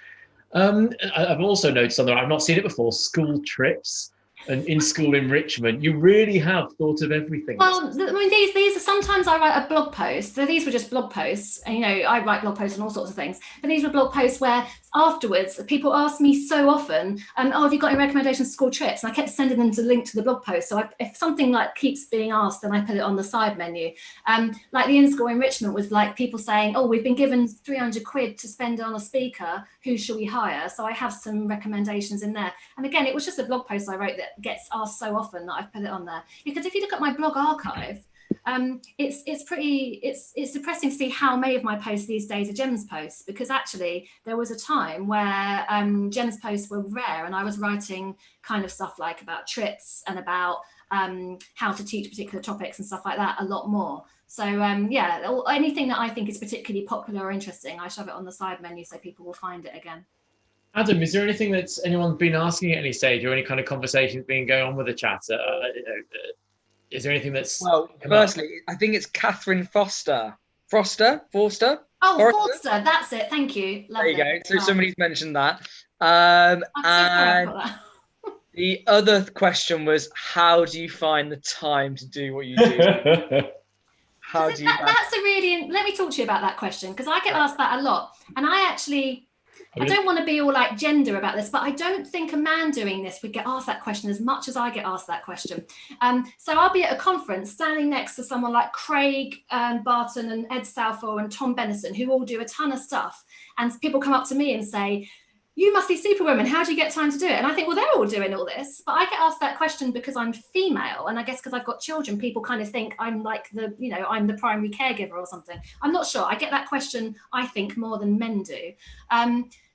I've also noticed something I've not seen it before: school trips and in-school enrichment. You really have thought of everything. Well, I mean, these are, sometimes I write a blog post. So these were just blog posts, and, you know, I write blog posts on all sorts of things. But these were blog posts where afterwards people ask me so often, oh, have you got any recommendations for school trips? And I kept sending them to link to the blog post. So if something like keeps being asked, then I put it on the side menu. Like the in-school enrichment was like people saying, oh, we've been given 300 quid to spend on a speaker. Who shall we hire? So I have some recommendations in there. And again, it was just a blog post I wrote that gets asked so often that I've put it on there. Because if you look at my blog archive, it's depressing to see how many of my posts these days are Gem's posts, because actually there was a time where Gem's posts were rare, and I was writing kind of stuff like about trips and about how to teach particular topics and stuff like that a lot more. So yeah, anything that I think is particularly popular or interesting, I shove it on the side menu so people will find it again. Adam, is there anything that's anyone's been asking at any stage, or any kind of conversations been going on with the chat? Is there anything that's... Well, firstly, I think it's Catherine Forster. Oh, Forster, that's it. Thank you. Lovely. There you go. So somebody's mentioned that. And the other question was, how do you find the time to do what you do? That's a really... Let me talk to you about that question, because I get asked that a lot. And I don't want to be all like gender about this, but I don't think a man doing this would get asked that question as much as I get asked that question. So I'll be at a conference standing next to someone like Craig Barton and Ed Southall and Tom Bennison, who all do a ton of stuff. And people come up to me and say, you must be superwoman. How do you get time to do it? And I think, well, they're all doing all this. But I get asked that question because I'm female. And I guess because I've got children, people kind of think I'm like I'm the primary caregiver or something. I'm not sure. I get that question, I think, more than men do.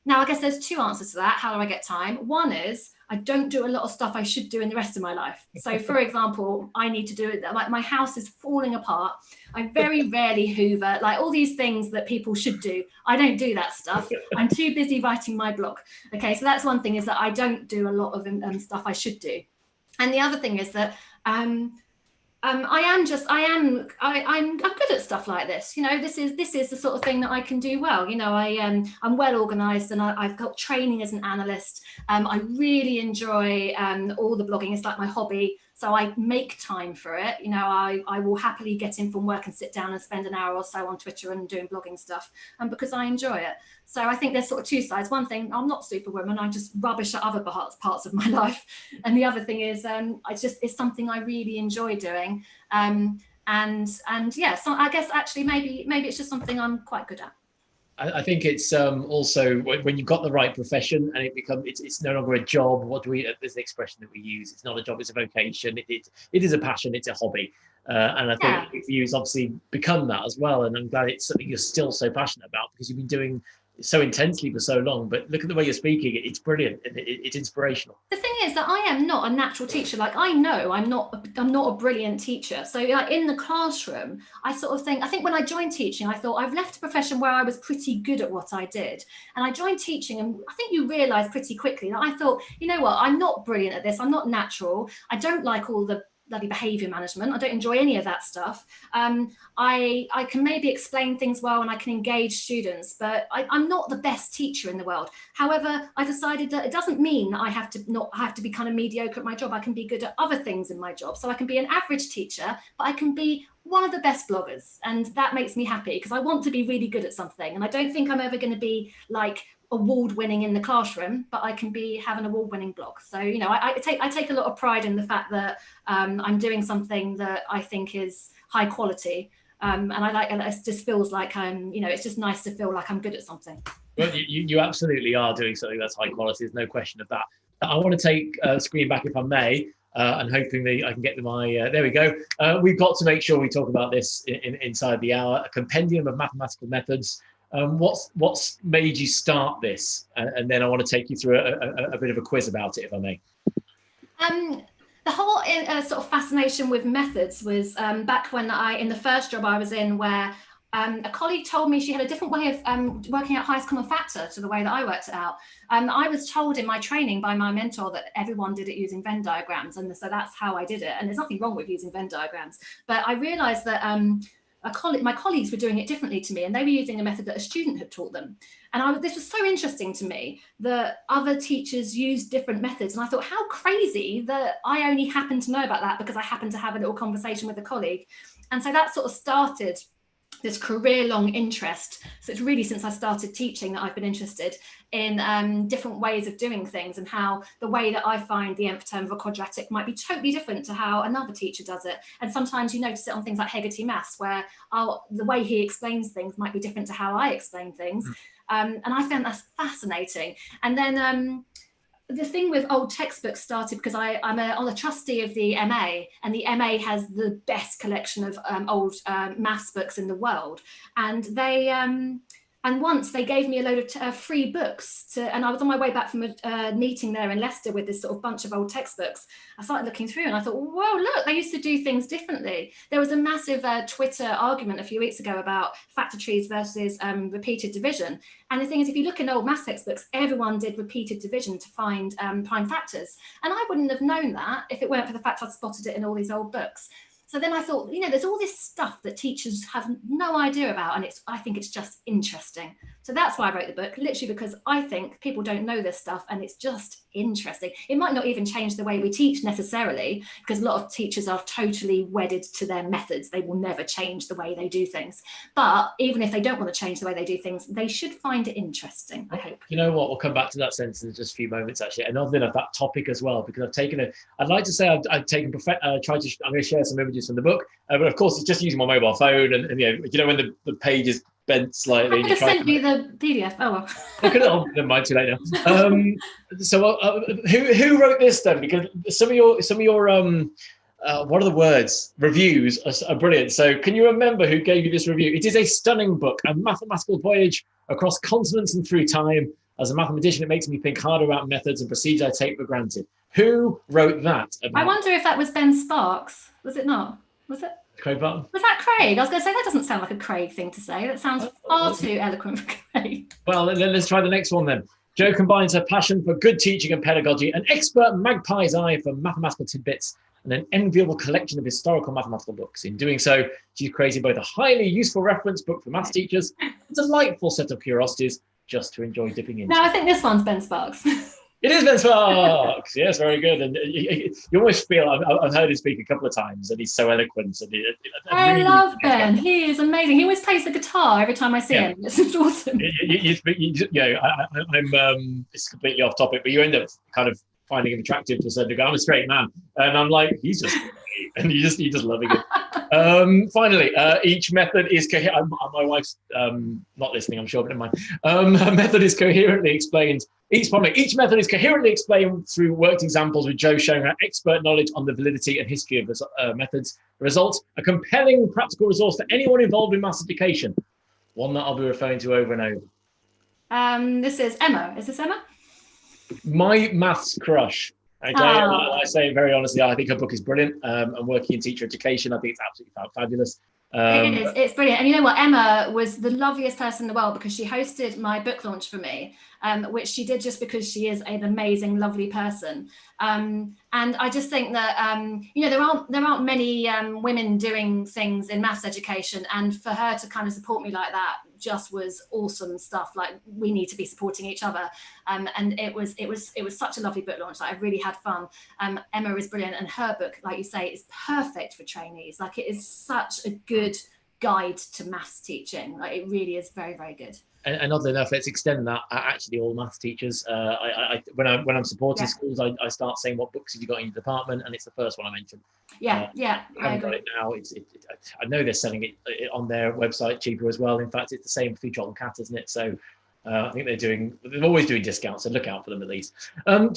Now, I guess there's two answers to that. How do I get time? One is I don't do a lot of stuff I should do in the rest of my life. So, for example, I need to do it. Like my house is falling apart. I very rarely hoover, like all these things that people should do. I don't do that stuff. I'm too busy writing my blog. Okay, so that's one thing, is that I don't do a lot of stuff I should do. And the other thing is that I'm good at stuff like this. You know, this is the sort of thing that I can do well. You know, I'm well organized, and I've got training as an analyst. I really enjoy all the blogging. It's like my hobby. So I make time for it. You know, I will happily get in from work and sit down and spend an hour or so on Twitter and doing blogging stuff, because I enjoy it. So I think there's sort of two sides. One thing, I'm not superwoman. I'm just rubbish at other parts of my life. And the other thing is, it's something I really enjoy doing. And yeah, so I guess actually maybe it's just something I'm quite good at. I think it's also when you've got the right profession and it's no longer a job. There's an expression that we use. It's not a job, it's a vocation. It is a passion, it's a hobby. And I think for you, it's obviously become that as well. And I'm glad it's something you're still so passionate about, because you've been doing so intensely for so long. But look at the way you're speaking. It's brilliant. It's inspirational. The thing is that I am not a natural teacher. Like, I know I'm not a brilliant teacher. So like in the classroom, I think when I joined teaching, I thought I've left a profession where I was pretty good at what I did. And I joined teaching, and I think you realise pretty quickly that I thought, you know what, I'm not brilliant at this. I'm not natural. I don't like all the bloody behaviour management. I don't enjoy any of that stuff. I can maybe explain things well, and I can engage students, but I'm not the best teacher in the world. However, I decided that it doesn't mean that I have to be kind of mediocre at my job. I can be good at other things in my job. So I can be an average teacher, but I can be one of the best bloggers. And that makes me happy, because I want to be really good at something. And I don't think I'm ever going to be like award-winning in the classroom, but I can have an award-winning blog. So, you know, I take a lot of pride in the fact that I'm doing something that I think is high quality, and it just feels like it's just nice to feel like I'm good at something. Well, you absolutely are doing something that's high quality. There's no question of that. I want to take the screen back, if I may, and hoping I can get my. There we go. We've got to make sure we talk about this inside the hour. A compendium of mathematical methods. What's made you start this? And then I want to take you through a bit of a quiz about it, if I may. The whole sort of fascination with methods was back when in the first job I was in, where a colleague told me she had a different way of working out highest common factor to the way that I worked it out. I was told in my training by my mentor that everyone did it using Venn diagrams, and so that's how I did it. And there's nothing wrong with using Venn diagrams, but I realized that my colleagues were doing it differently to me, and they were using a method that a student had taught them. And this was so interesting to me that other teachers used different methods. And I thought, how crazy that I only happened to know about that because I happened to have a little conversation with a colleague. And so that sort of started this career-long interest. So it's really since I started teaching that I've been interested in different ways of doing things, and how the way that I find the nth term of a quadratic might be totally different to how another teacher does it. And sometimes you notice it on things like Hegarty Maths, where the way he explains things might be different to how I explain things. And I found that fascinating. And then the thing with old textbooks started because I'm a trustee of the MA, and the MA has the best collection of old maths books in the world. And and once they gave me a load of free books and I was on my way back from a meeting there in Leicester with this sort of bunch of old textbooks. I started looking through and I thought, whoa, look, they used to do things differently. There was a massive Twitter argument a few weeks ago about factor trees versus repeated division. And the thing is, if you look in old maths textbooks, everyone did repeated division to find prime factors. And I wouldn't have known that if it weren't for the fact I'd spotted it in all these old books. So then I thought, there's all this stuff that teachers have no idea about, and I think it's just interesting. So that's why I wrote the book, literally because I think people don't know this stuff, and it's just interesting. It might not even change the way we teach necessarily, because a lot of teachers are totally wedded to their methods. They will never change the way they do things. But even if they don't want to change the way they do things, they should find it interesting, I hope. You know what? We'll come back to that sentence in just a few moments, actually. Another thing of that topic as well, because I'd like to say I'm going to share some images from the book, but of course it's just using my mobile phone, and when the page is bent slightly. I could have sent you the PDF. Oh well. I could have. Never mind. Too late now. So who wrote this then? Because some of your what are the words? Reviews are brilliant. So can you remember who gave you this review? It is a stunning book, a mathematical voyage across continents and through time. As a mathematician, it makes me think harder about methods and procedures I take for granted. Who wrote that? I wonder if that was Ben Sparks. Was it not? Was it? Craig Barton? Was that Craig? I was going to say, that doesn't sound like a Craig thing to say. That sounds far too eloquent for Craig. Well, let's try the next one then. Jo combines her passion for good teaching and pedagogy, an expert magpie's eye for mathematical tidbits, and an enviable collection of historical mathematical books. In doing so, she's created both a highly useful reference book for maths teachers, and a delightful set of curiosities just to enjoy dipping into. No, I think this one's Ben Sparks. It is Ben Sparks. Yes, very good. And you almost feel, I've heard him speak a couple of times, and he's so eloquent. And I really love Ben. He is amazing. He always plays the guitar every time I see him. It's just awesome. It's completely off topic, but you end up kind of finding him attractive to a certain degree. I'm a straight man, and I'm like, he's just great. And you're just loving it. Finally, each method is coherent. My wife's not listening, I'm sure, but never mind. Her method is coherently explained. Each method is coherently explained through worked examples, with Jo showing her expert knowledge on the validity and history of methods. The result, a compelling practical resource for anyone involved in maths education. One that I'll be referring to over and over. This is Emma. Is this Emma? My maths crush. Okay, I say it very honestly. I think her book is brilliant. I'm working in teacher education. I think it's absolutely fabulous. It is. It's brilliant. And you know what? Emma was the loveliest person in the world, because she hosted my book launch for me, which she did just because she is an amazing, lovely person. And I just think that, there aren't many women doing things in maths education. And for her to kind of support me like that just was awesome stuff. Like, we need to be supporting each other. And it was such a lovely book launch. Like, I really had fun. Emma is brilliant. And her book, like you say, is perfect for trainees. Like, it is such a good guide to maths teaching. Like, it really is very, very good. And oddly enough, let's extend that. Actually, all maths teachers. When I'm supporting schools, I start saying, what books have you got in your department, and it's the first one I mention. I haven't got it now. I know they're selling it on their website cheaper as well. In fact, it's the same for Food, Cat, isn't it? So I think they're always doing discounts, so look out for them at least. I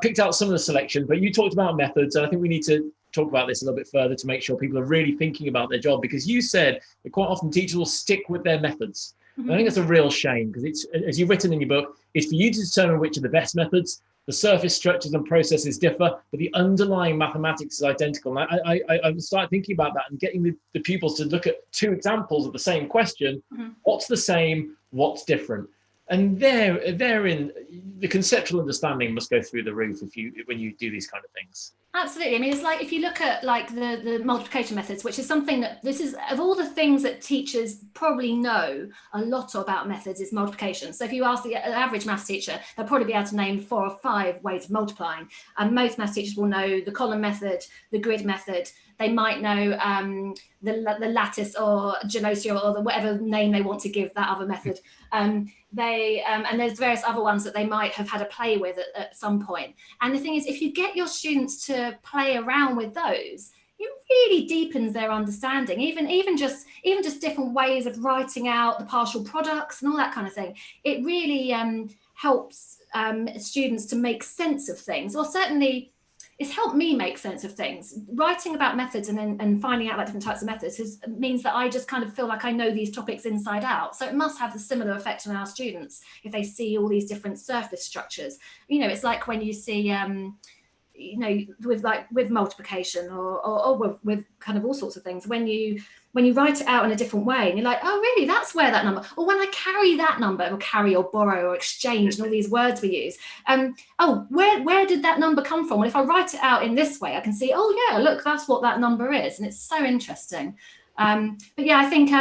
picked out some of the selection, but you talked about methods, and I think we need to talk about this a little bit further to make sure people are really thinking about their job, because you said that quite often teachers will stick with their methods. I think that's a real shame, because it's, as you've written in your book, it's for you to determine which are the best methods, The surface structures and processes differ, but the underlying mathematics is identical. And I started thinking about that and getting the pupils to look at two examples of the same question. What's the same? What's different? And therein, the conceptual understanding must go through the roof when you do these kind of things. Absolutely. I mean, it's like if you look at like the multiplication methods, which is something that this is of all the things that teachers probably know a lot about methods is multiplication. So if you ask the average maths teacher, they'll probably be able to name 4 or 5 ways of multiplying. And most maths teachers will know the column method, the grid method. They might know the lattice or geometry or whatever name they want to give that other method. And there's various other ones that they might have had a play with at some point. And the thing is, if you get your students to play around with those, it really deepens their understanding. Even just different ways of writing out the partial products and all that kind of thing. It really helps students to make sense of things, or certainly it's helped me make sense of things. Writing about methods and finding out about different types of methods means that I just kind of feel like I know these topics inside out. So it must have a similar effect on our students if they see all these different surface structures. You know, it's like when you see, you know, with multiplication or with kind of all sorts of things, when you write it out in a different way and you're like, oh, really, that's where that number, or when I carry that number, or carry or borrow or exchange and all these words we use. Oh, where did that number come from? Well, if I write it out in this way, I can see, oh, yeah, look, that's what that number is. And it's so interesting. But yeah, I think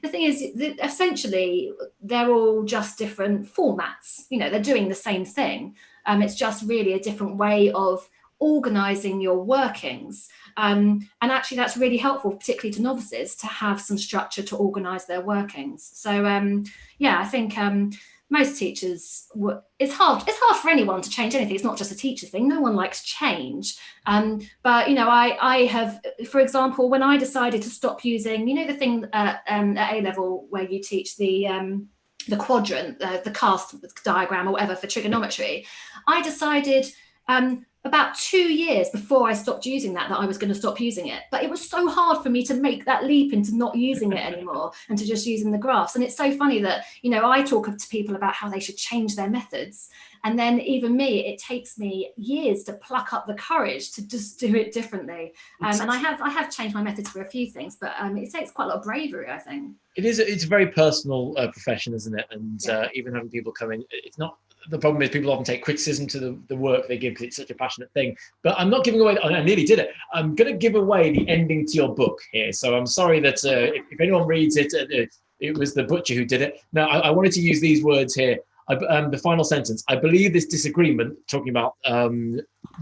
the thing is that essentially they're all just different formats. You know, they're doing the same thing. It's just really a different way of organizing your workings. And actually that's really helpful, particularly to novices, to have some structure to organize their workings. So yeah, I think most teachers, it's hard for anyone to change anything. It's not just a teacher thing. No one likes change. But, you know, I have, for example, when I decided to stop using, you know, the thing at A-level where you teach the quadrant, the cast diagram or whatever for trigonometry, I decided about 2 years before I stopped using that I was going to stop using it. But it was so hard for me to make that leap into not using it anymore and to just using the graphs. And it's so funny that, you know, I talk to people about how they should change their methods. And then even me, it takes me years to pluck up the courage to just do it differently. And I have changed my methods for a few things, but it takes quite a lot of bravery, I think. It's a very personal profession, isn't it? And even having people come in, it's not. The problem is people often take criticism to the work they give because it's such a passionate thing. But I'm not giving away, I nearly did it. I'm going to give away the ending to your book here. So I'm sorry that if anyone reads it, it was the butcher who did it. Now, I wanted to use these words here. The final sentence, I believe this disagreement, talking about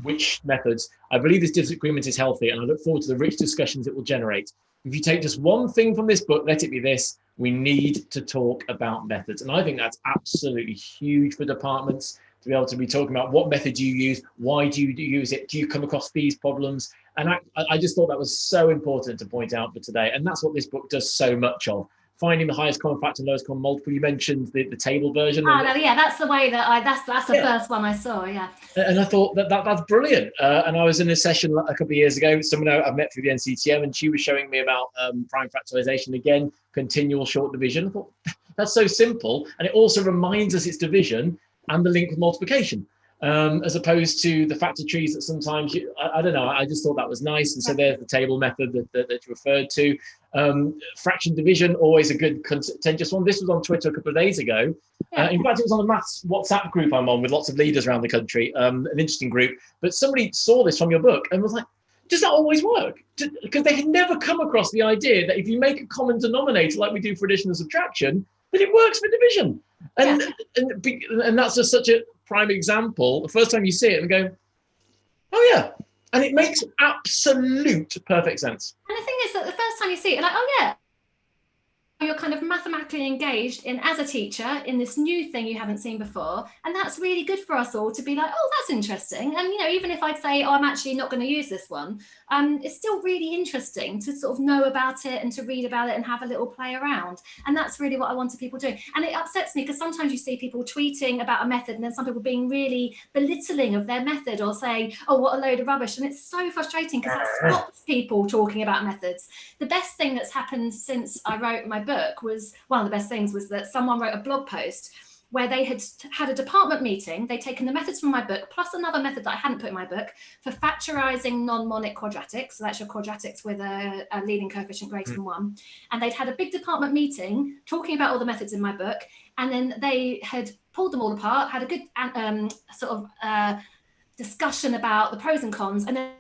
which methods, I believe this disagreement is healthy and I look forward to the rich discussions it will generate. If you take just one thing from this book, let it be this: we need to talk about methods. And I think that's absolutely huge for departments to be able to be talking about what method you use, why do you use it, do you come across these problems? And I just thought that was so important to point out for today. And that's what this book does so much of. Finding the highest common factor and lowest common multiple. You mentioned the table version. Oh, yeah, that's the way that that's the first one I saw, yeah. And I thought that's brilliant. And I was in a session a couple of years ago with someone I've met through the NCTM, and she was showing me about prime factorization again, continual short division. I thought, that's so simple. And it also reminds us it's division and the link with multiplication, as opposed to the factor trees that sometimes, I don't know, I just thought that was nice. And so there's the table method that you referred to. Fraction division, always a good contentious one. This was on Twitter a couple of days ago. In fact, it was on a maths WhatsApp group I'm on with lots of leaders around the country, an interesting group. But somebody saw this from your book and was like, does that always work? Because they had never come across the idea that if you make a common denominator like we do for addition and subtraction, that it works for division. And that's just such a prime example. The first time you see it and go, oh yeah. And it makes absolute perfect sense. And the thing is that the first time you see it, you're like, oh yeah, you're kind of mathematically engaged in as a teacher in this new thing you haven't seen before. And that's really good for us all to be like, oh, that's interesting. And, you know, even if I'd say, oh, I'm actually not going to use this one, it's still really interesting to sort of know about it and to read about it and have a little play around. And that's really what I wanted people doing. And it upsets me because sometimes you see people tweeting about a method and then some people being really belittling of their method or saying, oh, what a load of rubbish. And it's so frustrating because that stops people talking about methods. The best thing that's happened since I wrote my book was, one of the best things was that someone wrote a blog post where they had a department meeting. They'd taken the methods from my book, plus another method that I hadn't put in my book for factorizing non-monic quadratics. So that's your quadratics with a leading coefficient greater than 1. And they'd had a big department meeting talking about all the methods in my book. And then they had pulled them all apart, had a good discussion about the pros and cons, and then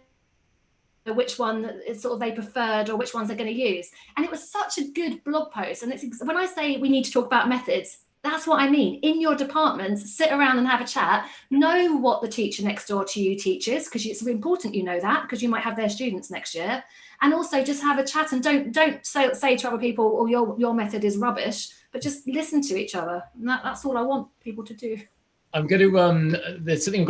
which one sort of they preferred or which ones they're going to use. And it was such a good blog post. And it's when I say we need to talk about methods, that's what I mean. In your department, sit around and have a chat, know what the teacher next door to you teaches, because it's important you know that, because you might have their students next year. And also just have a chat, and don't say to other people, oh, your method is rubbish, but just listen to each other. And that's all I want people to do. I'm going to, there's something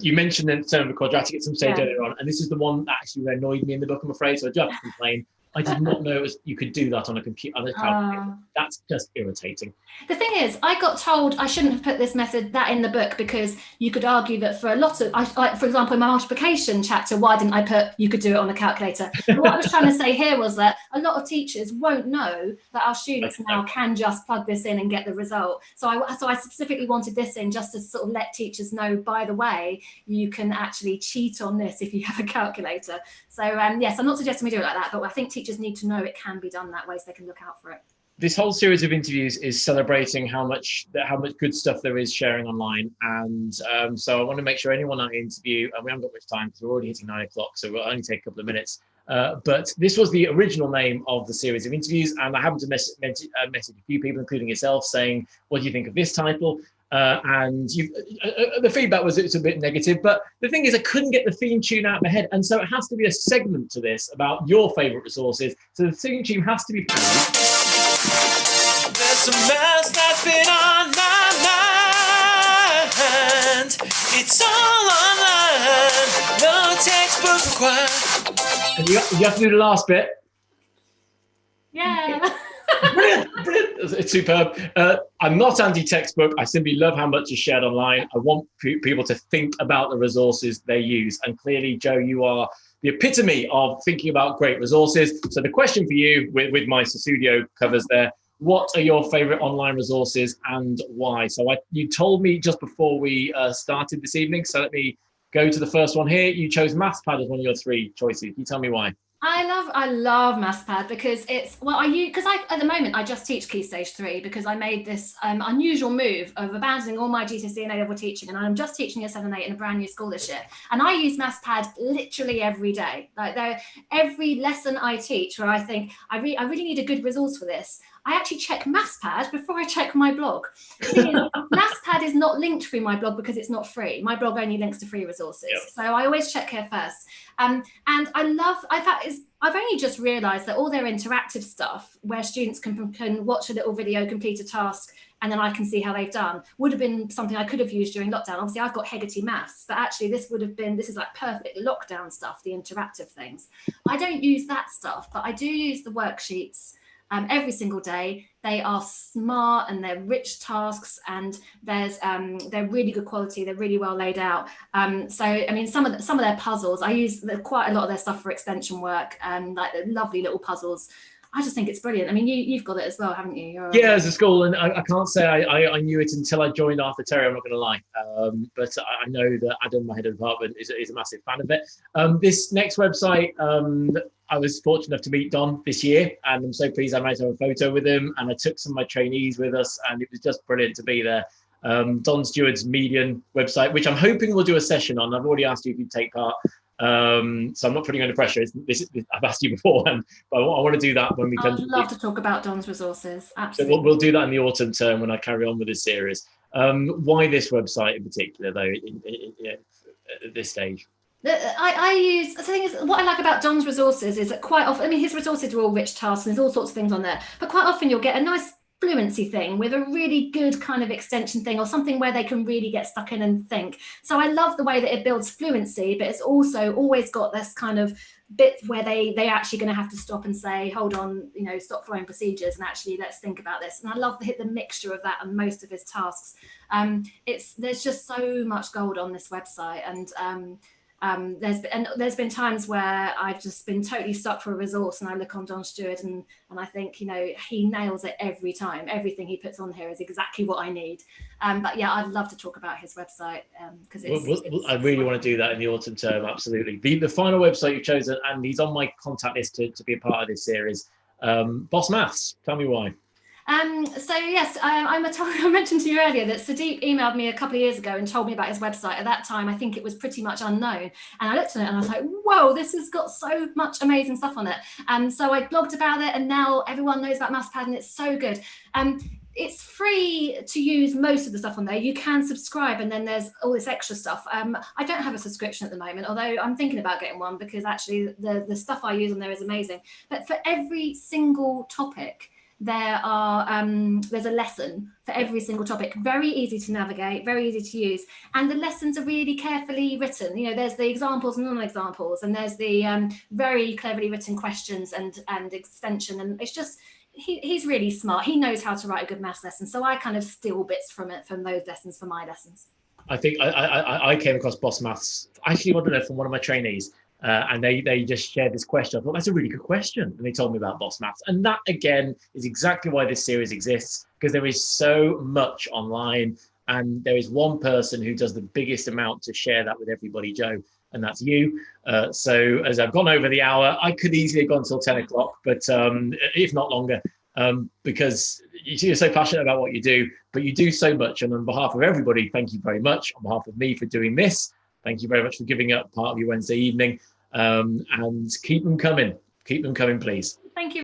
you mentioned in terms of quadratic at some stage earlier on, and this is the one that actually annoyed me in the book, I'm afraid, so I do have to complain. I did not know you could do that on a computer, on a calculator. That's just irritating. The thing is, I got told I shouldn't have put this method in the book, because you could argue that for a lot of, for example, in my multiplication chapter, why didn't I put you could do it on a calculator? But what I was trying to say here was that a lot of teachers won't know that our students now can just plug this in and get the result. So I specifically wanted this in just to sort of let teachers know, by the way, you can actually cheat on this if you have a calculator. So yes, I'm not suggesting we do it like that, but I think teachers need to know it can be done that way, so they can look out for it. This whole series of interviews is celebrating how much good stuff there is sharing online, and so I want to make sure anyone I interview, and we haven't got much time because we're already hitting 9 o'clock, so we'll only take a couple of minutes. But this was the original name of the series of interviews, and I happened to message a few people, including yourself, saying, "What do you think of this title?" And the feedback was it's a bit negative, but the thing is I couldn't get the theme tune out of my head, and so it has to be a segment to this about your favourite resources. So the theme tune has to be. There's some mess that's been on my mind. It's all online, no textbook required. And you have to do the last bit. Yeah. Brilliant. It's superb. I'm not anti-textbook. I simply love how much is shared online. I want people to think about the resources they use. And clearly, Joe, you are the epitome of thinking about great resources. So the question for you, with my studio covers there, what are your favorite online resources and why? So you told me just before we started this evening. So let me go to the first one here. You chose MathsPad as one of your 3 choices. Can you tell me why? I love MathsPad because it's, well, at the moment I just teach Key Stage 3 because I made this unusual move of abandoning all my GCSE and A-level teaching, and I'm just teaching Year 7 and 8 in a brand new school this year. And I use MathsPad literally every day. Like every lesson I teach where I think I really need a good resource for this, I actually check MathsPad before I check my blog. MathsPad is not linked through my blog because it's not free. My blog only links to free resources. Yep. So I always check here first. And I've only just realized that all their interactive stuff where students can watch a little video, complete a task, and then I can see how they've done, would have been something I could have used during lockdown. Obviously, I've got Hegarty Maths, but actually this is like perfect lockdown stuff, the interactive things. I don't use that stuff, but I do use the worksheets every single day. They are smart and they're rich tasks, and they're really good quality. They're really well laid out. So I mean, some of their puzzles, I use quite a lot of their stuff for extension work, like the lovely little puzzles. I just think it's brilliant. I mean, you've got it as well, haven't you? Yeah, as a school, and I can't say I knew it until I joined Arthur Terry, I'm not going to lie. But I know that Adam, my head of department, is a massive fan of it. This next website, I was fortunate enough to meet Don this year, and I'm so pleased I managed to have a photo with him, and I took some of my trainees with us, and it was just brilliant to be there. Don Stewart's Median website, which I'm hoping we'll do a session on. I've already asked you if you'd take part. So I'm not putting you under pressure. I've asked you before, but I want to do that when we come. I'd love to talk about Don's resources. Absolutely. So we'll do that in the autumn term when I carry on with this series. Why this website in particular, though, at this stage? I use, the thing is, what I like about Don's resources is that quite often, I mean, his resources are all rich tasks and there's all sorts of things on there, but quite often you'll get a nice fluency thing with a really good kind of extension thing, or something where they can really get stuck in and think. So I love the way that it builds fluency, but it's also always got this kind of bit where they're actually going to have to stop and say, hold on, stop following procedures and actually let's think about this. And I love the mixture of that on most of his tasks. There's just so much gold on this website, and There's been times where I've just been totally stuck for a resource, and I look on John Stewart and I think, he nails it every time. Everything he puts on here is exactly what I need. But yeah, I'd love to talk about his website because I really want to do that in the autumn term. Absolutely. The final website you've chosen, and he's on my contact list to be a part of this series. Boss Maths. Tell me why. So yes, I mentioned to you earlier that Sadiq emailed me a couple of years ago and told me about his website. At that time, I think it was pretty much unknown. And I looked at it and I was like, whoa, this has got so much amazing stuff on it. And so I blogged about it, and now everyone knows about MathsPad, and it's so good. It's free to use most of the stuff on there. You can subscribe, and then there's all this extra stuff. I don't have a subscription at the moment, although I'm thinking about getting one, because actually the stuff I use on there is amazing. But for every single topic, there's a lesson for every single topic. Very easy to navigate, very easy to use, and the lessons are really carefully written. There's the examples and non-examples, and there's the very cleverly written questions and extension, and it's just he's really smart. He knows how to write a good maths lesson, so I kind of steal bits from those lessons for my lessons. I think I came across Boss Maths, actually, I don't know, from one of my trainees. And they just shared this question. I thought, that's a really good question. And they told me about Boss Maths. And that, again, is exactly why this series exists, because there is so much online. And there is one person who does the biggest amount to share that with everybody, Joe, and that's you. So as I've gone over the hour, I could easily have gone till 10 o'clock, but if not longer, because you're so passionate about what you do, but you do so much. And on behalf of everybody, thank you very much. On behalf of me for doing this, thank you very much for giving up part of your Wednesday evening. And keep them coming. Keep them coming, please.